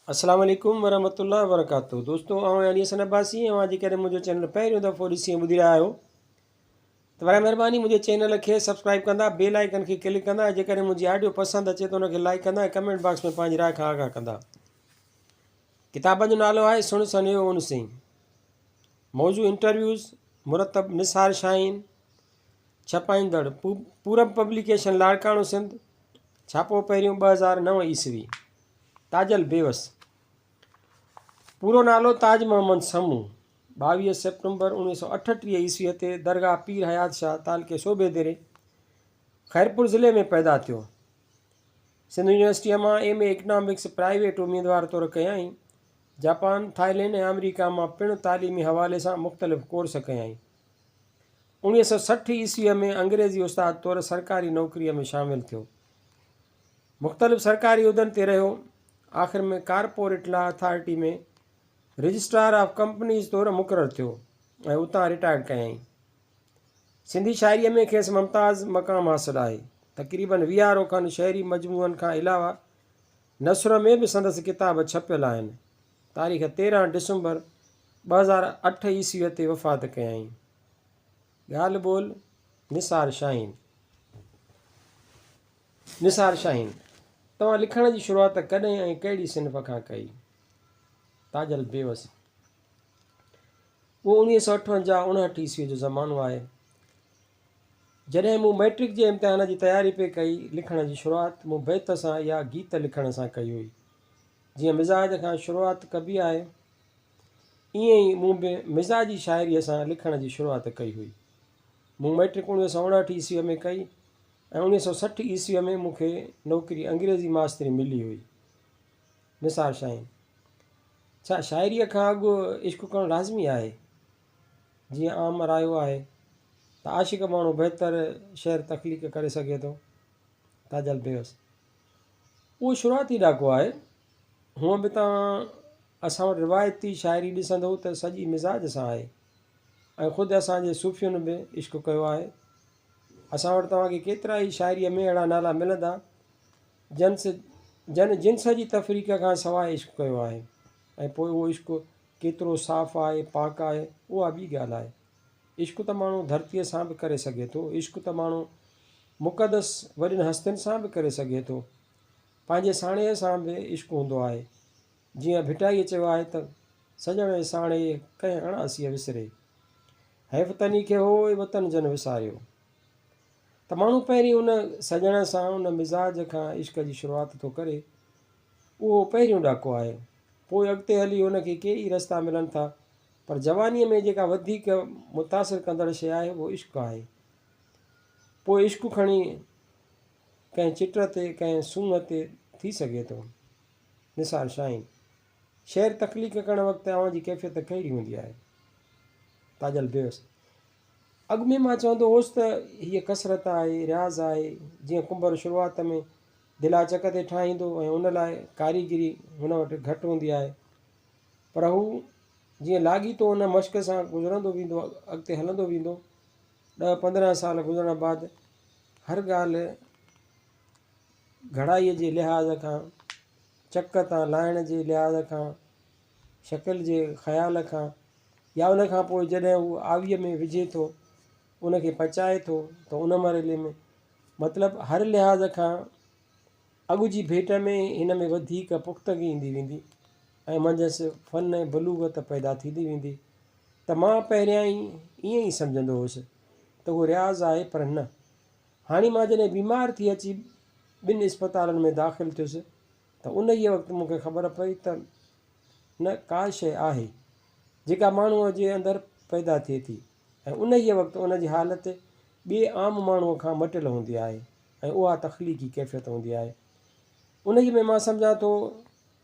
अस्सलाम वालेकुम वरहमतुल्लाहि वबरकातुहू। दोस्तों यानी हसन अब्बासी अॼु करे मुंहिंजो चैनल पहिरियों दफ़ो ॾिसी ॿुधी रहिया आहियो त बर महिरबानी मुंहिंजे चैनल खे सब्सक्राइब कंदा, बेल आइकन खे क्लिक कंदा, जेकॾहिं मुंहिंजी ऑडियो पसंदि अचे त उनखे लाइक कंदा ऐं कमेंट बॉक्स में पंहिंजी राय खां आगाह कंदा। किताब जो नालो आहे सुण सनियो उन सिंह। मौज़ू इंटरव्यूज़ मुरतब निसार शाहीन, छपाईंदड़ पूरब पब्लिकेशन लाड़काणो सिंध, छापो पहिरियों 2009 ईस्वी। ताजल बेवस। पूरो नालो ताज मोहम्मद समू। 22 सेप्टेम्बर 1938 ईस्वीअ ते दरगाह पीर हयात शाह तालके सोबेदेरे खैरपुर ज़िले में पैदा थियो। सिंध यूनिवर्सिटीअ मां MA इकनॉमिक्स प्राइवेट उम्मीदवार तौरु कयईं। जापान, थाईलैंड ऐं अमेरिका मां पिणु तालीमी हवाले सां मुख़्तलिफ़ कोर्स कयईं। 1960 ईस्वीअ में अंग्रेज़ी उस्ताद तौरु सरकारी नौकरीअ में शामिलु थियो। मुख़्तलिफ़ सरकारी उहिदनि ते रहियो। आख़िर में कॉर्पोरेट लॉ अथॉरिटी में रजिस्ट्रार ऑफ कंपनीज़ तौरु मुक़ररु थियो ऐं उतां रिटायर्ड कयईं। सिंधी शाइरीअ में खेसि मुमताज़ मक़ाम हासिलु आहे। तक़रीबन 20 खनि शहरी मजमूअनि खां अलावा नसर में बि संदसि किताब छपियल आहिनि। तारीख़ 13 डिसंबर 2008 ईस्वीअ ते वफ़ात कयईं। ॻाल्हि ॿोल निसार शाहीन। निसार शाहीन, तव्हां लिखण जी शुरूआति कॾहिं ऐं कहिड़ी सिन्फ़ खां कई? ताजल बेवस। उहो 1958-59 ईस्वीअ जो ज़मानो आहे। जॾहिं मूं मैट्रिक जे इम्तिहान जी तयारी पे कई, लिखण जी शुरूआति मूं बैत सां या गीत लिखण सां कई हुई। जीअं मिज़ाज खां शुरूआति कबी आहे, ईअं ई मूं बि मिज़ाजी शाइरीअ सां लिखण जी शुरूआति कई हुई। मूं मैट्रिक 1959 ईस्वीअ में कई ऐं 1960 ईस्वीअ में मूंखे नौकिरी अंग्रेज़ी मास्तरी मिली हुई। निसार शाहीन। छा शाइरीअ खां अॻु इश्क़ करणु लाज़मी आहे? जीअं आम रायो आहे त आशिक़ माण्हू बहितर शेर तख़लीक़ करे सघे थो। ताजल बेवस। उहो शुरूआती ॾाको आहे। हूअं बि तव्हां असां वटि रिवायती शाइरी ॾिसंदो त सॼी मिज़ाज सां आहे ऐं ख़ुदि असांजे सूफ़ियुनि बि इश्क़ कयो आहे। असां वटि तव्हांखे केतिरा ई शाइरीअ में अहिड़ा नाला मिलंदा जन जिन्स जी तफ़रीक़ खां सवाइ इश्क़ कयो आहे ऐं पोइ उहो इश्क़ केतिरो साफ़ु आहे, पाक आहे, उहा ॿी ॻाल्हि आहे। इश्क़ त माण्हू धरतीअ सां बि करे सघे थो। इश्क़ त माण्हू मुक़दस वॾियुनि हस्तियुनि सां बि करे सघे थो। पंहिंजे साणीअ सां बि इश्क़ हूंदो आहे। जीअं भिटाईअ चयो आहे त सजण साणे कंहिं अणासीअ विसरे, हैफ़ तनी खे हो वतन जन विसारियो। त माण्हू पहिरीं उन सजण सां, उन मिज़ाज खां इश्क़ जी शुरूआति थो करे। उहो पहिरियों ॾाको आहे। पोइ अॻिते हली उनखे कई रस्ता मिलनि था, पर जवानीअ में जेका वधीक मुतासिर कंदड़ शइ आहे उहो इश्क़ आहे। पोइ इश्क़ खणी कंहिं चिट ते, कंहिं सूंहं ते थी सघे थो। निसार शाहीन। शेर तख़लीक़ करण वक़्तु तव्हांजी कैफ़ियत कहिड़ी हूंदी आहे? ताजल बेवस। अॻु में मां चवंदो हुउसि त हीअ कसरत आहे, रियाज़ आहे। जीअं कुंभर शुरूआति में दिलाचक ते ठाहींदो ऐं उन लाइ कारीगिरी हुन वटि घटि हूंदी आहे, पर हू जीअं लाॻीतो उन मश्क सां गुज़रंदो वेंदो, अॻिते हलंदो वेंदो, 10-15 साल गुज़रण बाद हर ॻाल्हि घड़ाईअ जे लिहाज़ खां, चक तां लाहिण जे लिहाज़ खां, शकिल जे ख़्याल खां, या उन खां पोइ जॾहिं हू आवीअ में विझे थो, उनखे पचाए थो, त उन मरहले में मतिलबु हर लिहाज़ खां अॻु जी भेट में हिन में वधीक पुख़्तगी ईंदी वेंदी ऐं मंझंदि फ़न ऐं बलूगत पैदा थींदी वेंदी। त मां पहिरियां ई ईअं ई सम्झंदो हुउसि त उहो रियाज़ आहे, पर न। हाणे मां जॾहिं बीमार थी अची 2 इस्पतालनि में दाख़िल थियुसि त उन ई वक़्तु मूंखे ख़बर पई त न का शइ आहे जेका माण्हूअ जे अंदरि पैदा थिए थी ऐं उन ई वक़्तु उन जी हालति ॿिए आम माण्हूअ खां मटियल हूंदी आहे ऐं उहा तख़लीक़ी कैफ़ियत हूंदी आहे। उन ई में मां सम्झां थो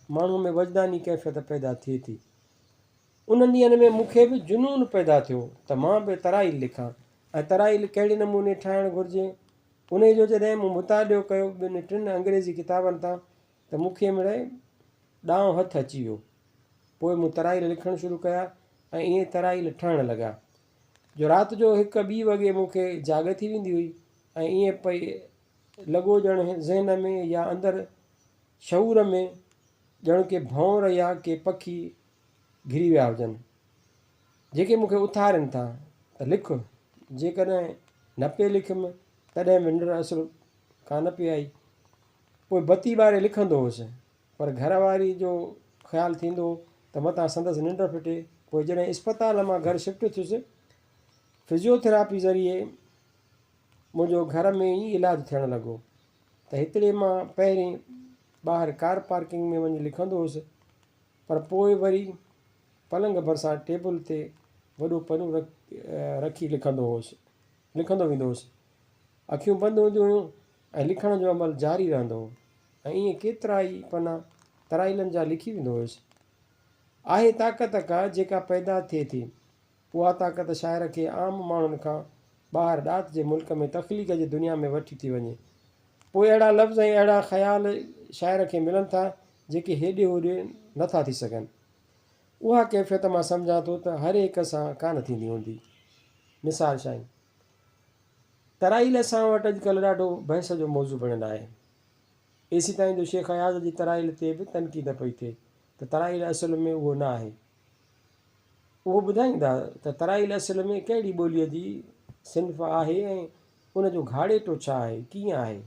माण्हूअ में वजदानी कैफ़ियत पैदा थिए थी। उन ॾींहंनि में मूंखे बि जुनून पैदा थियो त मां बि तराइल लिखां ऐं तराइल कहिड़े नमूने ठाहिणु घुरिजे, उन जो जॾहिं मूं मुतालियो कयो 2-3 अंग्रेज़ी किताबनि तां त मूंखे मिड़े ॾांहुं हथु अची वियो। पोइ मूं तराइल लिखणु शुरू कया ऐं ईअं तराइल ठहणु लॻा जो राति जो 1-2 वॻे मूंखे जाग थी वेंदी हुई ऐं ईअं पई लॻो ॼण ज़हन में या अंदरि शऊर में ॼण के भौर या के पखी घिरी विया हुजनि, जेके मूंखे उथारनि था त लिख। जेकॾहिं न पिए लिखियुमि तॾहिं बि निंड असुलु कान पई आई। पोइ बती ॿारे लिखंदो हुउसि, पर घरवारी जो ख़्यालु थींदो त मतां संदसि निंड फिटे। पोइ जॾहिं इस्पताल मां घर शिफ्ट थियुसि, फिजियोथेरापी ज़रिए मुंहिंजो घर में ई इलाजु थियणु लॻो। त हिकिड़े मां पहिरीं ॿाहिरि कार पार्किंग में वञी लिखंदो हुउसि, पर पोइ वरी पलंग भरिसां टेबल ते वॾो पनो रखी लिखंदो वेंदो हुउसि। अखियूं बंदि हूंदियूं हुयूं ऐं लिखण जो अमल जारी रहंदो हो, ऐं ईअं केतिरा ई पना तराइलनि जा लिखी वेंदो हुयुसि। आहे ताक़त का जेका पैदा थिए थी, उहा ताक़त शाइर खे आम माण्हुनि खां ॿाहिरि ॾात जे मुल्क में तख़लीक़ जी दुनिया में वठी थी वञे। पोइ अहिड़ा लफ़्ज़ ऐं अहिड़ा ख़्याल शाइर खे मिलनि था जेके हेॾे होॾे नथा थी सघनि। उहा कैफ़ियत मां सम्झां थो त हर हिक सां कान थींदी हूंदी। मिसाल शाही तराइल असां वटि अॼुकल्ह ॾाढो बहस जो मौज़ू बणियलु आहे। एसी ताईं जो शेख अयाज़ जी तराइल ते बि तनक़ीद पई थिए त तराइल असुल में उहो न आहे। उहो ॿुधाईंदा त तराइल असुल में कहिड़ी ॿोलीअ जी सिंफ़ आहे ऐं उनजो घाड़ेटो छा आहे, कीअं आहे।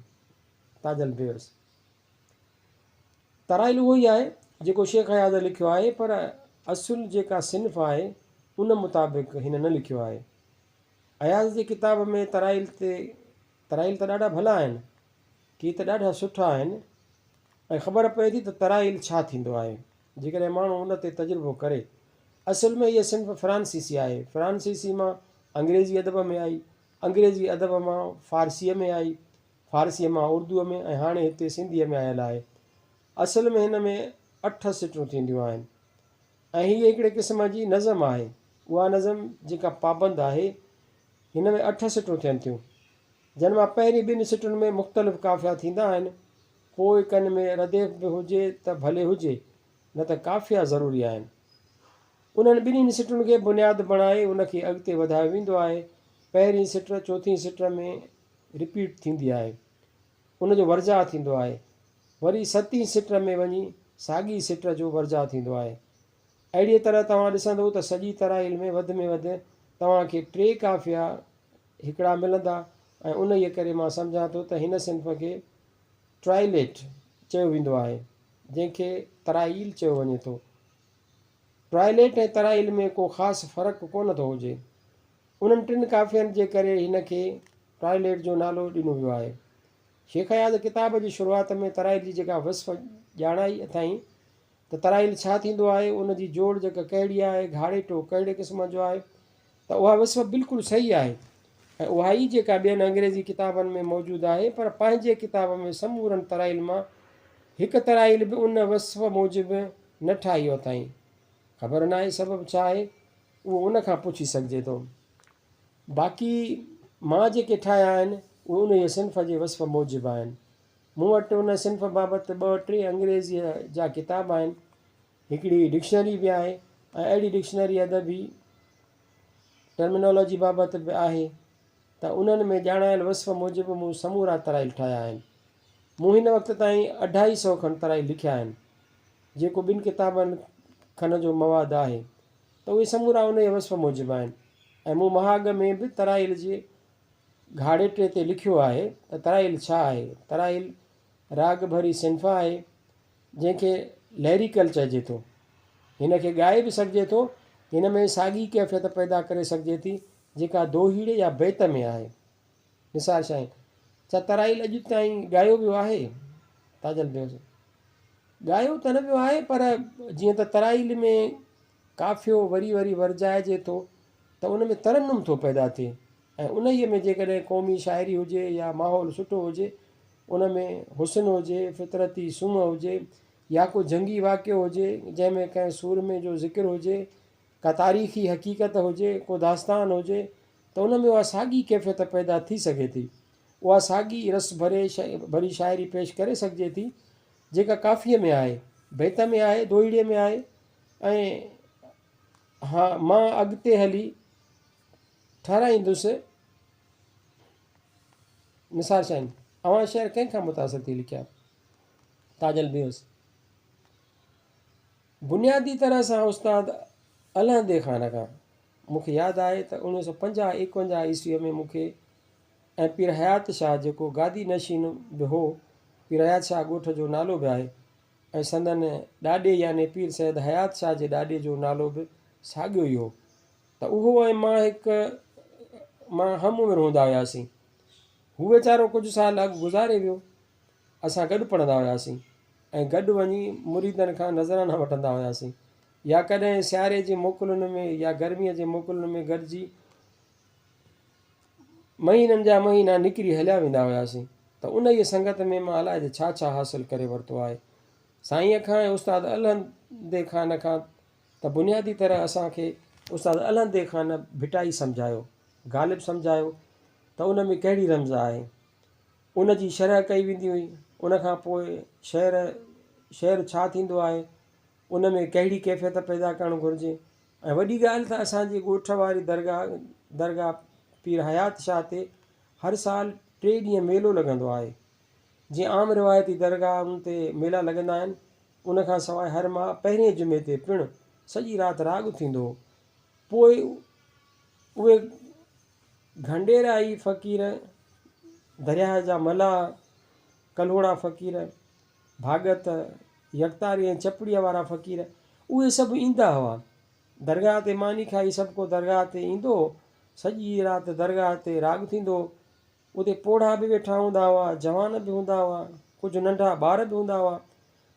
ताजल बेवस तराइल उहो ई आहे जेको शेख अयाज़ लिखियो आहे, पर असुल जेका सिंफ़ आहे उन मुताबिक़ हिन न लिखियो आहे। अयाज़ जी किताब में तराइल त ॾाढा भला आहिनि, की त ॾाढा सुठा आहिनि, ऐं ख़बर पए थी त तराइल छा थींदो आहे जेकॾहिं माण्हू उन ते तजुर्बो करे। असुल में इहा सिंफ़ फ्रांसीसी आहे, फ्रांसीसी मां अंग्रेज़ी अदब में आई, अंग्रेज़ी अदब मां फ़ारसीअ में आई, फ़ारसीअ मां उर्दूअ में, ऐं हाणे हिते सिंधीअ में आयल आहे। असल में हिन में 8 सिटूं थींदियूं आहिनि, ऐं हीअ हिकिड़े क़िस्म जी नज़म आहे। उहा नज़म जेका पाबंद आहे, हिन में 8 सिटूं थियनि थियूं, जिन मां पहिरीं 2 सिटुनि में मुख़्तलिफ़ काफ़िया थींदा आहिनि। पोइ कनि में रदेफ़ बि हुजे त भले हुजे, न त काफ़िया ज़रूरी आहिनि। उन्हनि 2 सिटुनि खे बुनियादु बणाए उनखे अॻिते वधायो वेंदो आहे। पहिरीं सिट चौथीं सिट में रिपीट थींदी आहे, उनजो वर्जा थींदो आहे। वरी 7हीं सिट में वञी साॻी सिट जो वर्जा थींदो आहे। अहिड़ीअ तरह तव्हां ॾिसंदो त सॼी तराइल में वधि तव्हांखे 3 काफ़िया हिकिड़ा मिलंदा, ऐं उन ई करे मां सम्झां थो त हिन सिंफ़ खे ट्राइलेट चयो वेंदो आहे, जंहिंखे तराइल चयो वञे थो। ट्राइलेट ऐं तराइल में को ख़ासि फ़र्क़ु कोन थो हुजे। उन्हनि 3 काफ़ियनि जे करे हिन खे ट्राइलेट जो नालो ॾिनो वियो आहे। शेख अयाज़ किताब जी शुरूआति में तराइल जी जेका वस्फ़ ॼाणाई अथई त तराइल छा थींदो आहे, उनजी जोड़ जेका कहिड़ी आहे, घाड़ेटो कहिड़े क़िस्म जो आहे, त उहा वस्फ़ बिल्कुलु सही आहे, ऐं उहा ई जेका ॿियनि अंग्रेज़ी किताबनि में मौजूदु आहे। पर पंहिंजे किताब में समूरनि तराइल मां हिकु तराइल बि उन वस्फ़ मूजिबि न ठाही अथई। ख़बर न आहे सबबु छा आहे, उहो उन खां पुछी सघिजे थो। बाक़ी मां जेके ठाहिया आहिनि उहे उन सिंफ़ जे वस्फ़ मूजिबि आहिनि। मूं वटि उन सिंफ़ बाबति 2-3 अंग्रेज़ीअ जा किताब आहिनि, हिकिड़ी डिक्शनरी बि आहे, ऐं अहिड़ी डिक्शनरी अदबी टर्मिनोलॉजी बाबति बि आहे। त उन्हनि में ॼाणायल वस्फ़ मूजिबि मूं समूरा तराइल ठाहिया आहिनि। मूं हिन वक़्त ताईं 250 खनि तराइल लिखिया आहिनि, जेको 2 किताबनि खनि जो मवादु आहे, त उहे समूरा उन जे वस्फ़ मूजिबि आहिनि। ऐं मूं महाग में बि तराइल जे घाड़ेटे ते लिखियो आहे त तराइल छा आहे। तराइल राग भरी सिंफ़ आहे, जंहिंखे लैरिकल चइजे थो। हिन खे ॻाए बि सघिजे थो। हिन में साॻी कैफ़ियत पैदा करे सघिजे थी जेका दोहीड़े या बैत में आहे। मिसाल छा आहे, छा तराइल अॼु ताईं ॻायो वियो आहे? ताजल बेवस ॻायो त न वियो आहे, पर जीअं त तराइल में काफ़ियो वरी वर्जाइजे थो, त उन में तरन्नुम थो पैदा थिए, ऐं उन ई में जेकॾहिं क़ौमी शाइरी हुजे या माहौल सुठो हुजे, उन में हुस्न हुजे, फितरती सुम्ह हुजे, या को जंगी वाक़ियो हुजे जंहिंमें कंहिं सूरमे जो ज़िक्र हुजे, का तारीख़ी हक़ीक़त हुजे, को दास्तान हुजे, त उन में उहा साॻी कैफ़ियत पैदा थी सघे थी। उहा साॻी रस भरी शाइरी पेश करे सघिजे थी जेका काफ़ीअ में आहे, बैत में आहे, दोहीड़े में आहे। ऐं हा, मां अॻिते हली ठाराईंदुसि। मिसाल छा आहिनि, अवां शहर कंहिंखां मुतासिर थी लिखिया? ताजल बेवस बुनियादी तरह सां उस्ताद अलहंदे ख़ान खां मूंखे यादि आहे त 1950-51 ईस्वीअ में मूंखे ऐं पीर हयात शाह जेको गादी नशीन बि हो, पीर हयात शाह ॻोठ जो नालो बि आहे, ऐं संदन ॾाॾे यानी पीर सैद हयात शाह जे ॾाॾे जो नालो बि साॻियो ई हो। त उहो ऐं मां हम उमिरि हूंदा हुआसीं। हू वीचारो कुझु साल अॻु गुज़ारे वियो। असां गॾु पढ़ंदा हुआसीं ऐं गॾु वञी मुरीदनि खां नज़राना वठंदा हुआसीं, या कॾहिं सियारे जी मोकलुनि में या गर्मीअ जे मोकलुनि में गॾिजी महीननि जा महीना निकिरी हलिया वेंदा हुआसीं। त उन ई संगत में मां अलाए छा छा हासिलु करे वरितो आहे साईंअ खां ऐं उस्ताद अलहंदे ख़ान खां। त बुनियादी तरह असांखे उस्ताद अलहंदे ख़ान भिटाई सम्झायो, ग़ालिब सम्झायो त उन में कहिड़ी रमज़ आहे, उन जी शरह कई वेंदी हुई। उन खां पोइ शहर छा थींदो आहे, उन में कहिड़ी कैफ़ियत पैदा करणु घुरिजे। ऐं वॾी ॻाल्हि त असांजी ॻोठ वारी दरगाह पीर हयात शाह ते हर साल 3 ॾींहं मेलो लॻंदो आहे। जीअं आम रिवायती दरगाहुनि ते मेला लॻंदा आहिनि, उन खां सवाइ हर माह पहिरें जुमे ते पिणु सॼी राति राॻु थींदो। पोइ उहे घंडेराई फ़क़ीर, दरिया जा मला, कलोड़ा फ़क़ीर, भागत, यकतारी ऐं चपड़ीअ वारा फ़क़ीर, उहे सभु ईंदा हुआ दरगाह ते। मानी खाई सभु को दरगाह ते ईंदो, सॼी राति दरगाह ते राॻु थींदो। उते पोढ़ा बि वेठा हूंदा हुआ, जवान बि हूंदा हुआ, कुझु नंढा ॿार बि हूंदा हुआ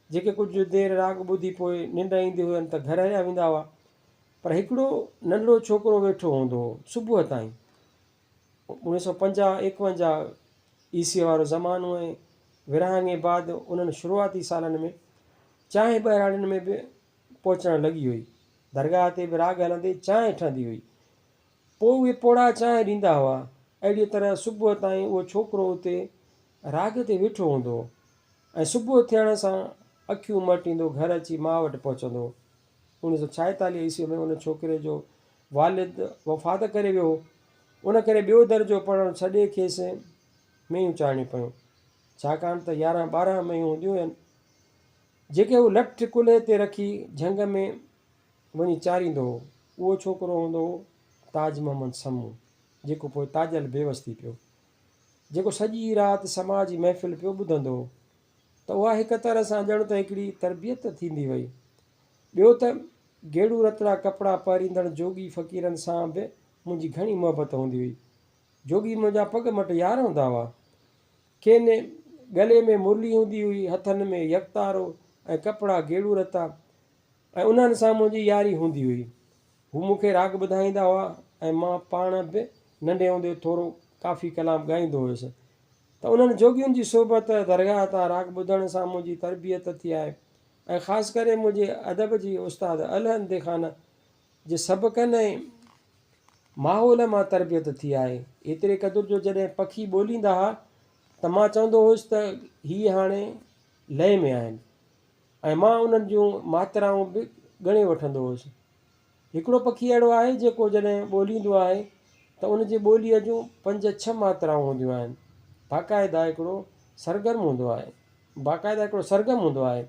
जेके कुझु देरि राॻु ॿुधी पोइ निंड ईंदी हुअनि त घर हलिया वेंदा हुआ। पर हिकिड़ो नंढड़ो छोकिरो वेठो हूंदो हो सुबुह ताईं। 1950-51 ईस्वीअ वारो ज़मानो ऐं विरहाङे बाद उन्हनि शुरूआती सालनि में चांहि ॿहिराणियुनि में बि पहुचणु लॻी हुई। दरगाह ते बि राॻु हलंदे चांहि ठहंदी हुई। पोइ उहे पोड़ा चांहि ॾींदा हुआ। अहिड़ी तरह सुबुह ताईं उहो छोकिरो उते राॻ ते वेठो हूंदो ऐं सुबुह थियण सां अखियूं मटींदो घर अची माउ वटि पहुचंदो। 1946 ईस्वीअ में उन छोकिरे जो वालिद वफ़ात करे वियो। उन करे ॿियो दर्जो पढ़णु छॾे खेसि मेंहिं चाढ़ियूं पियूं, छाकाणि त 11-12 मेंहिं हूंदियूं आहिनि जेके हू लठ कुल्हे ते रखी झंग में वञी चाढ़ींदो हो। उहो छोकिरो हूंदो हो ताज मोहम्मद समू, जेको पोइ ताजल बेवस थी पियो, जेको सॼी राति समाज जी महफ़िल पियो ॿुधंदो हो। त उहा हिकु तरह सां ॼण त हिकिड़ी तरबियत थींदी वई। ॿियो त गेड़ू रतड़ा कपिड़ा पारींदड़ जोगी फ़क़ीरनि सां बि मुंहिंजी घणी मुहबत हूंदी हुई। जोगी मुंहिंजा पग मट यार हूंदा हुआ। खेनि गले में मुरली हूंदी हुई, हथनि में यकतारो ऐं कपिड़ा गेड़ू रता, ऐं उन्हनि सां मुंहिंजी यारी हूंदी हुई। हू मूंखे राॻु ॿुधाईंदा हुआ ऐं मां पाण बि नंढे हूंदे थोरो काफ़ी कलाम ॻाईंदो हुयुसि। त उन्हनि जोगियुनि जी सोबत दरगाह तां राॻु ॿुधण सां मुंहिंजी तरबियत थी आहे। ऐं ख़ासि करे मुंहिंजे अदब जी उस्ताद अलहंदे ख़ान जे सबक़नि ऐं माहौल मां तरबियत थी आहे। एतिरे क़दुरु जो जॾहिं पखी ॿोलींदा हुआ त मां चवंदो हुउसि त हीअ हाणे लय में आहिनि, ऐं मां उन्हनि जूं मात्राऊं बि ॻणे वठंदो हुउसि। हिकिड़ो पखी अहिड़ो आहे जेको जॾहिं ॿोलींदो आहे त उन जी ॿोलीअ जूं 5-6 मात्राऊं हूंदियूं आहिनि। बाक़ाइदा हिकिड़ो सरगर्म हूंदो आहे।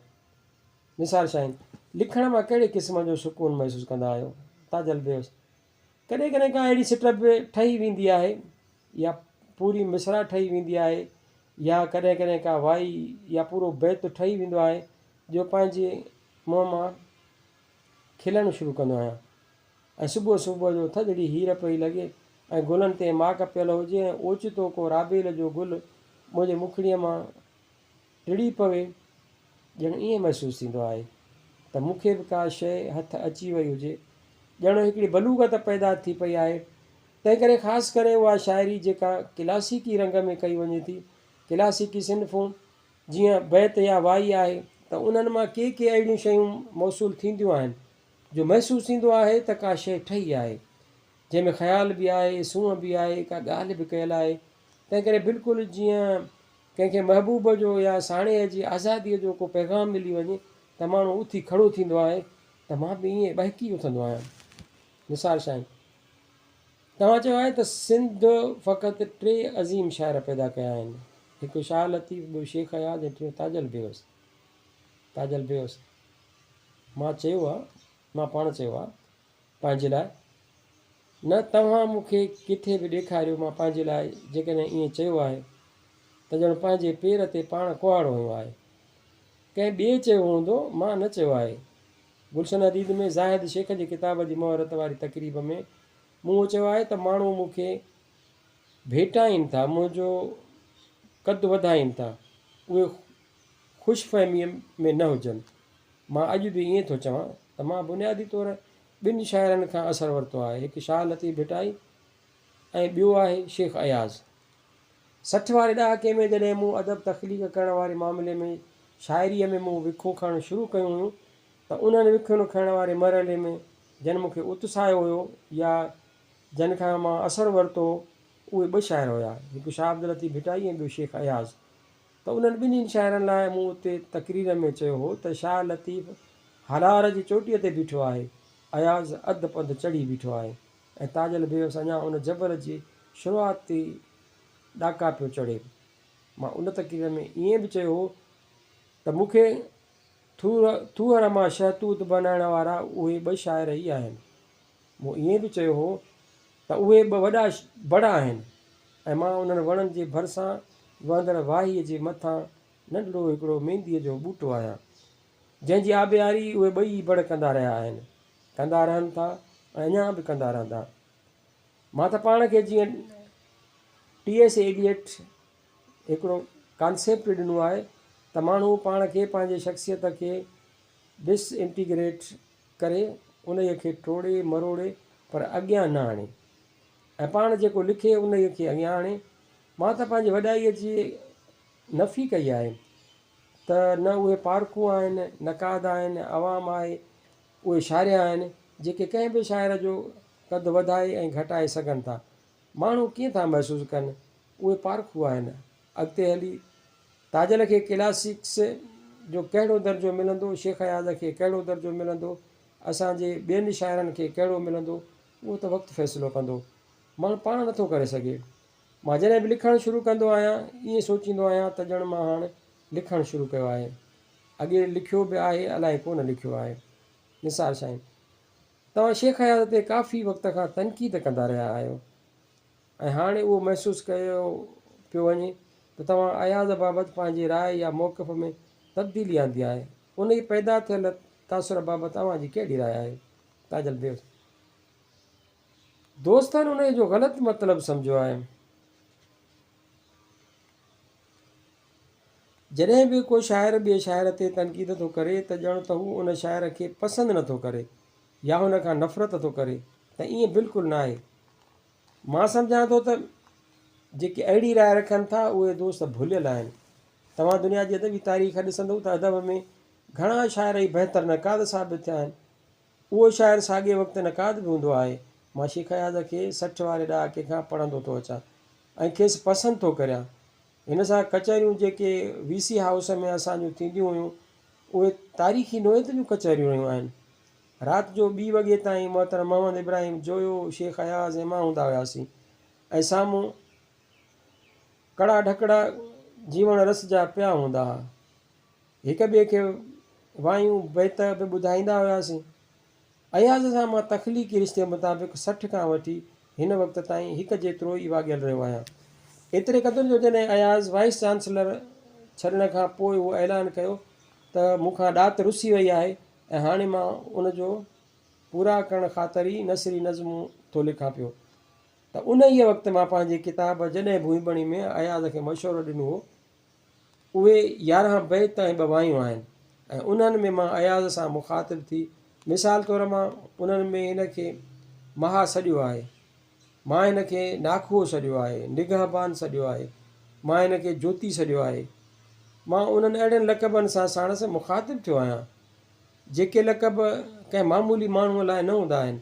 निसार शाहीन, लिखण मां कहिड़े क़िस्म जो सुकून महसूसु कंदा आहियो? ताजल बेवस, कॾहिं कॾहिं का अहिड़ी सिट बि ठही वेंदी आहे, या पूरी मिसरा ठही वेंदी आहे, या कॾहिं कॾहिं का वाई या पूरो बैत ठही वेंदो आहे जो पंहिंजे मुंहं मां खिलणु शुरू कंदो आहियां। ऐं सुबुह सुबुह जो थधिड़ी हीर पई लॻे ऐं गुलनि ते माक पियल हुजे ऐं ओचितो को राबेल जो गुल मुंहिंजे मुखड़ीअ मां टिड़ी पवे, ॼण ईअं महसूसु थींदो आहे त मूंखे बि का शइ हथ अची वई हुजे, ॼण हिकिड़ी बलूगत पैदा थी पई आहे। तंहिं करे ख़ासि करे उहा शाइरी जेका क्लासिकी रंग में कई वञे थी, क्लासिकी सिंफ़ूं जीअं बैत या वाई आहे, त उन्हनि मां के अहिड़ियूं शयूं मौसूलु थींदियूं आहिनि जो महसूसु थींदो आहे त का शइ ठही आहे, जंहिंमें ख़्याल बि आहे, सूंहं बि आहे, का ॻाल्हि बि कयल आहे। तंहिं करे बिल्कुलु जीअं कंहिंखे महबूब जो या साणेअ जी आज़ादीअ जो को पैगाम मिली वञे त माण्हू उथी खड़ो थींदो आहे, त मां बि ईअं बहकी उथंदो आहियां। निसार शाहीन, तव्हां चयो आहे त सिंध फ़क़ति 3 अज़ीम शाइर पैदा कया आहिनि, हिकु शाह लतीफ़, ॿियो शेख हयात ऐं टियों ताजल बेवस। मां चयो आहे, मां पाण चयो आहे पंहिंजे लाइ, न तव्हां मूंखे किथे बि ॾेखारियो मां पंहिंजे लाइ जेकॾहिं ईअं चयो आहे त ॼण पंहिंजे पेर ते पाण कुहाड़ो वियो आहे। कंहिं ॿिए चयो हूंदो, मां न चयो आहे। गुलशन हदीद में ज़ाहिद शेख जी किताब जी मुहरत वारी तक़रीब में मूं चयो आहे त माण्हू मूंखे भेटाइनि था, मुंहिंजो क़दु वधाइनि था, उहे ख़ुशफ़हमीअ में न हुजनि। मां अॼु बि ईअं थो चवां त मां बुनियादी तौरु ॿिनि शाइरनि खां असरु वरितो आहे। हिकु शाह लतीफ़ भिटाई ऐं ॿियो आहे शेख अयाज़। 60 वारे ॾहाके में जॾहिं मूं अदब तख़लीक़ करण वारे मामले में शाइरीअ में मूं विखूं खणणु शुरू कयूं हुयूं त उन्हनि विखुनि खणण वारे मरहले में जन मूंखे उत्साहियो हुयो या जिन खां मां असरु वरितो, उहे 2 शाइर हुया, हिकु शाह अब्दुल लतीफ़ भिटाई ऐं ॿियो शेख अयाज़। त उन्हनि ॿिन्हिनि शाइरनि लाइ मूं उते तक़रीर में चयो हो त शाह लतीफ़ हलार जी चोटीअ ते बीठो आहे, अयाज़ अधु पंधु चढ़ी बीठो आहे ऐं ताजल बेवस अञा उन जबल जी शुरूआत ते ॾाका पियो चढ़े। मां उन तक़रीर में ईअं बि चयो हो त मूंखे थूअर मां शहतूत बनाइण वारा उहे 2 शाइर ई आहिनि। मूं ईअं बि चयो हो त उहे 2 वॾा बड़ आहिनि ऐं मां उन्हनि वणनि जे भरिसां वहंदड़ वाहीअ जे मथां नंढड़ो हिकिड़ो मेहंदीअ जो ॿूटो आहियां, जंहिंजी आबियारी उहे 2 बड़ कंदा रहिया आहिनि, कंदा रहनि था ऐं अञा बि कंदा रहंदा। मां त पाण खे जीअं T.S. एलियट हिकिड़ो कॉन्सेप्ट ॾिनो आहे त माण्हू पाण खे पंहिंजे शख़्सियत खे डिसइंटीग्रेट करे उन खे टोड़े मरोड़े पर अॻियां न आणे ऐं पाण जेको लिखे उन खे अॻियां आणे। मां त पंहिंजी वॾाईअ जी नफ़ी कई आहे त न उहे पारखूं आहिनि, नक़ाद आहिनि, अवाम आहे, उहे शाइरा आहिनि जेके कंहिं बि शाइर जो क़दु वधाए ऐं घटाए सघनि था। माण्हू कीअं था महसूसु कनि, उहे पारखूं आहिनि। अॻिते हली ताजल खे क्लासिक्स जो कहिड़ो दर्जो मिलंदो, शेख अयाज़ खे कहिड़ो दर्जो मिलंदो, असांजे ॿियनि शाइरनि खे कहिड़ो मिलंदो, उहो त वक़्तु फ़ैसिलो कंदो, माण्हू पाण नथो करे सघे। मां जॾहिं बि लिखणु शुरू कंदो आहियां ईअं सोचींदो आहियां त ॼण मां हाणे लिखणु शुरू कयो आहे, अॻे लिखियो बि आहे, अलाए कोन लिखियो आहे। निसार साईं, तव्हां शेख अयाज़ ते काफ़ी वक़्त खां तनक़ीद कंदा रहिया आहियो ऐं हाणे उहो महसूसु कयो पियो वञे त तव्हां अयाज़ बाबति पंहिंजी राय या मौक़िफ़ में तब्दीली आंदी आहे। उन जी पैदा थियल तासुर बाबति तव्हांजी कहिड़ी राय आहे? ताजल बेवस, दोस्तनि उन जो ग़लति मतिलबु सम्झो आहे। जॾहिं बि को शाइर ॿिए शाइर ते तनक़ीद थो करे त ॼण त हू उन शाइर खे पसंदि नथो करे या हुन खां नफ़रत थो करे, त ईअं बिल्कुलु न आहे। मां सम्झां थो त जेके अहिड़ी राय रखनि था उहे दोस्त भुलियल आहिनि। तव्हां दुनिया जी अदबी तारीख़ ॾिसंदव त अदब में घणा शाइर ई बहितरु नक़ाद साबित थिया आहिनि। उहो शाइर साॻिए वक़्तु नक़ाद बि हूंदो आहे। मां शेख अयाज़ खे 60 वारे ॾहाके खां पढ़ंदो थो अचां ऐं खेसि पसंदि थो करियां। हिन सां कचहरियूं जेके VC हाउस में असांजूं थींदियूं हुयूं उहे तारीख़ी नोयत जूं कचहरियूं रहियूं आहिनि। राति जो 2 वॻे ताईं मोहतरम मोहम्मद इब्राहिम जोयो, शेख अयाज़ ऐं मां हूंदा हुआसीं ऐं साम्हूं कड़ा ढकड़ा जीवन रस जा पिया हूंदा हुआ। हिक ॿिए खे वायूं बैत बि ॿुधाईंदा हुआसीं। अयाज़ सां मां तख़लीक़ी रिश्ते मुताबिक़ 60 खां वठी हिन वक़्त ताईं हिक जेतिरो ई वाॻियल रहियो आहियां। एतिरे क़दुरु जो जॾहिं अयाज़ वाइस चांसलर छॾण खां पोइ उहो ऐलान कयो त मूंखां ॾात रुसी वई आहे ऐं हाणे मां उनजो पूरा करण ख़ातिर ई नसरी नज़मूं थो लिखां पियो, त उन ई वक़्तु मां पंहिंजी किताब जॾहिं भूइबणी में अयाज़ खे मशवरो ॾिनो हो, उहे 11 बैत ऐं 2 वायूं आहिनि ऐं उन्हनि में मां अयाज़ सां मुखातिब थी मिसाल तौरु मां उन्हनि में हिन खे महा सॾियो आहे, मां हिन खे नाखुओ सॾियो आहे, निगहबान सॾियो आहे, मां हिन खे ज्योति सॾियो आहे। मां उन्हनि अहिड़नि लक़बनि सां साणस मुखातिब थियो आहियां जेके लक़ब कंहिं मामूली माण्हूअ लाइ न हूंदा आहिनि।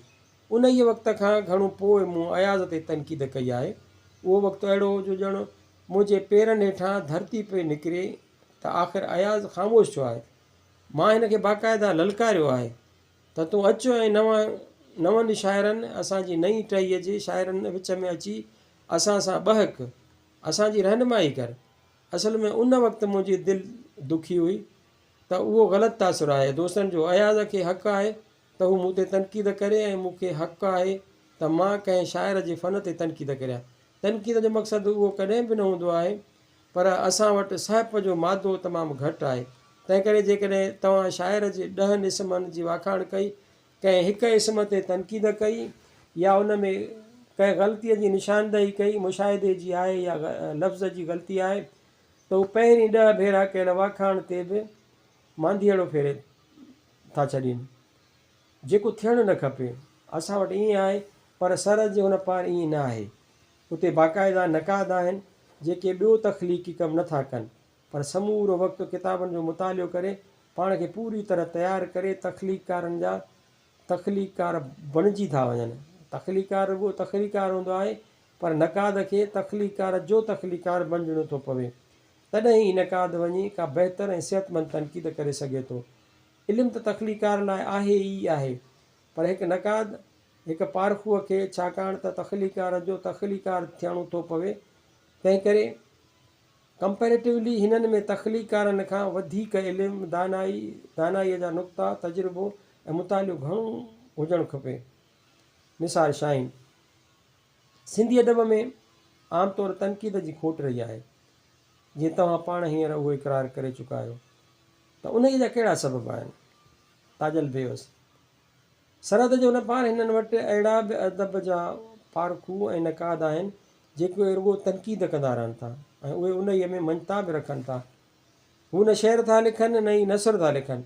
उन ई वक़्त खां घणो पोइ मूं अयाज़ ते तनक़ीद कई आहे। उहो वक़्तु अहिड़ो हो जो ॼण मुंहिंजे पेरनि हेठां धरती पे निकिरे त आख़िर अयाज़ ख़ामोश छो आहे। मां हिन खे बाक़ाइदा ललकारियो आहे त तूं अचु ऐं नवनि शाइरनि असांजी नई टहीअ जे शाइरनि विच में अची असां सां बहक, असांजी रहनुमाई कर। असल में उन वक़्तु मुंहिंजी दिलि दुखी हुई त उहो ग़लति तासुरु आहे। दोस्तनि जो अयाज़ खे हक़ु आहे त हू मूं ते तनक़ीद करे ऐं मूंखे हक़ु आहे त मां कंहिं शाइर जे फ़न ते तनक़ीद करियां। तनक़ीद जो मक़सदु उहो कॾहिं बि न हूंदो आहे, पर असां वटि सहप जो मादो तमामु घटि आहे। तंहिं करे जेकॾहिं तव्हां शाइर जे 10 इस्मनि जी वाखाण कई, कंहिं हिकु इस्म ते तनक़ीद कई या उन में कंहिं ग़लतीअ जी निशानदेही कई, मुशाहिदे जी आहे या लफ़्ज़ जी ग़लती आहे, त उहो पहिरीं 10 भेरा कयल वाखाण ते बि मांधीअड़ो फेरे था छॾीनि, जेको थियणु न खपे। असां वटि ईअं आहे, पर सर जे हुन पार ईअं न आहे। उते बाक़ाइदा नक़ाद आहिनि जेके ॿियो तख़लीक़ी कमु नथा कनि, पर समूरो वक़्तु किताबनि जो मुतालियो करे पाण खे पूरी तरह तयारु करे तख़लीक़कारनि जा तख़लीक़कार बणिजी था वञनि। तख़लीक़कार उहो तख़लीक़कार हूंदो आहे, पर नक़ाद खे तख़लीक़कार जो तख़लीक़कार बणिजणो थो पवे, तॾहिं ई नक़ाद वञी का बहितर ऐं सिहतमंद तनक़ीद करे सघे थो। इल्मु त तख़लीक़कार लाइ आहे ई आहे, पर हिकु नक़ाद हिकु पारखूअ खे, छाकाणि त तख़लीक़कार जो तख़लीक़कार थियणो थो पवे। तंहिं करे कंपेरेटिवली हिननि में तख़लीक़कारनि खां वधीक इल्मु, दानाईअ जा नुक़्ता, तजुर्बो ऐं मुतालियो घणो हुजणु खपे। निसार शाहीन, सिंधी अदब में आमतौरु तनक़ीद जी खोट रही आहे, जीअं तव्हां पाण हींअर उहो इक़रार करे चुका आहियो। त उन जा कहिड़ा सबब आहिनि? ताजल बेवस, सरहद जो हुन पार हिननि वटि अहिड़ा बि अदब जा पारखू ऐं नक़ाद आहिनि जेके रुॻो तनक़ीद कंदा रहनि था ऐं उहे उन में मञता बि रखनि था। हू न शेर था लिखनि न ई नसर था लिखनि।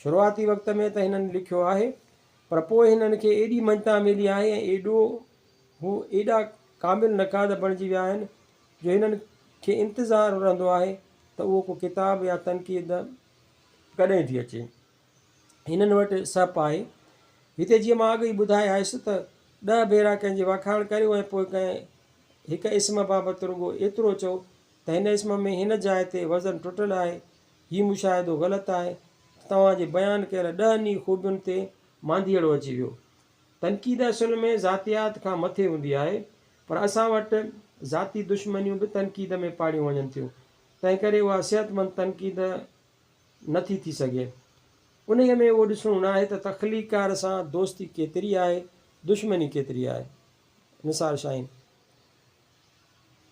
शुरूआती वक़्त में त हिननि लिखियो आहे, पर पोइ हिननि खे एॾी मञता मिली आहे ऐं हू एॾा कामिल नक़ाद बणिजी विया आहिनि जो हिननि खे इंतज़ारु रहंदो आहे त उहो को किताब या तनक़ीद कॾहिं थी अचे। हिननि वटि सप आहे। हिते जीअं मां अॻु ई ॿुधाए आयुसि त 10 भेरा कंहिंजी वाखाण करियो ऐं पोइ कंहिं हिकु इस्म बाबति रुॻो एतिरो चओ त हिन इस्म में हिन जाइ ते वज़न टुटियलु आहे, हीउ मुशाहिदो ग़लति आहे, तव्हांजे बयानु कयल 10 ख़ूबियुनि ते मांधीअड़ो अची वियो। तनक़ीद असुल में ज़ातियात खां मथे हूंदी आहे, पर असां वटि ज़ाती दुश्मनियूं बि तनक़ीद में पाढ़ियूं वञनि थियूं। तंहिं करे उहा सिहतमंद तनक़ीद नथी थी सघे। उन में उहो ॾिसणो न आहे त तख़लीक़कार सां दोस्ती केतिरी आहे, दुश्मनी केतिरी आहे। निसार शाहीन,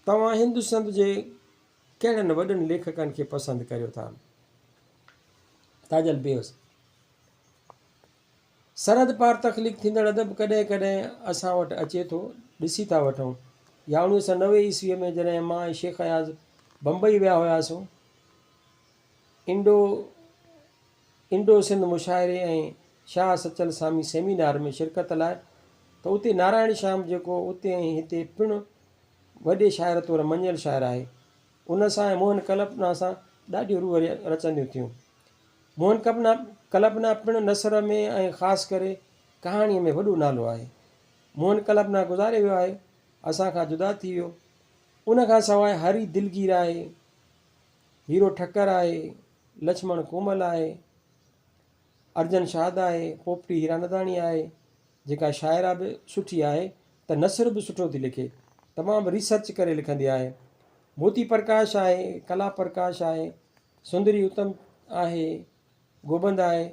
तव्हां हिंदुस्तान जे कहिड़नि वॾनि लेखकनि खे पसंदि करियो था? ताजल बेवस, सरहद पार तख़लीक़ थींदड़ अदब कॾहिं कॾहिं असां वटि अचे थो, ॾिसी था वठूं। या 1990 ईस्वीअ में जॾहिं मां ऐं शेख अयाज़ बम्बई विया हुआसीं इंडो सिंध मुशाइरे ऐं शाह सचल सामी सेमिनार में शिरकत लाइ, त उते नारायण श्याम जेको उते ऐं हिते पिणु वॾे शाइर तौरु मञियल शाइर आहे, उन सां ऐं मोहन कल्पना सां ॾाढियूं रूह रचंदियूं थियूं। मोहन कल्पना पिणु नसर में ऐं ख़ासि करे कहाणीअ में वॾो नालो आहे। मोहन कल्पना गुज़ारे वियो आहे, असां खां जुदा थी वियो। उन खां सवाइ हरी दिलगीर आहे, हीरो ठक्कर आहे, लक्ष्मण कोमल आहे, अर्जन शाहद आहे, पोपटी हीरानंदाणी आहे जेका शाइरा बि सुठी आहे, त नसर बि सुठो थी लिखे, तमामु रिसर्च करे लिखंदी आहे। मोती प्रकाश आहे, कला प्रकाश आहे, सुंदरी उत्तम आहे, गोबंद आहे,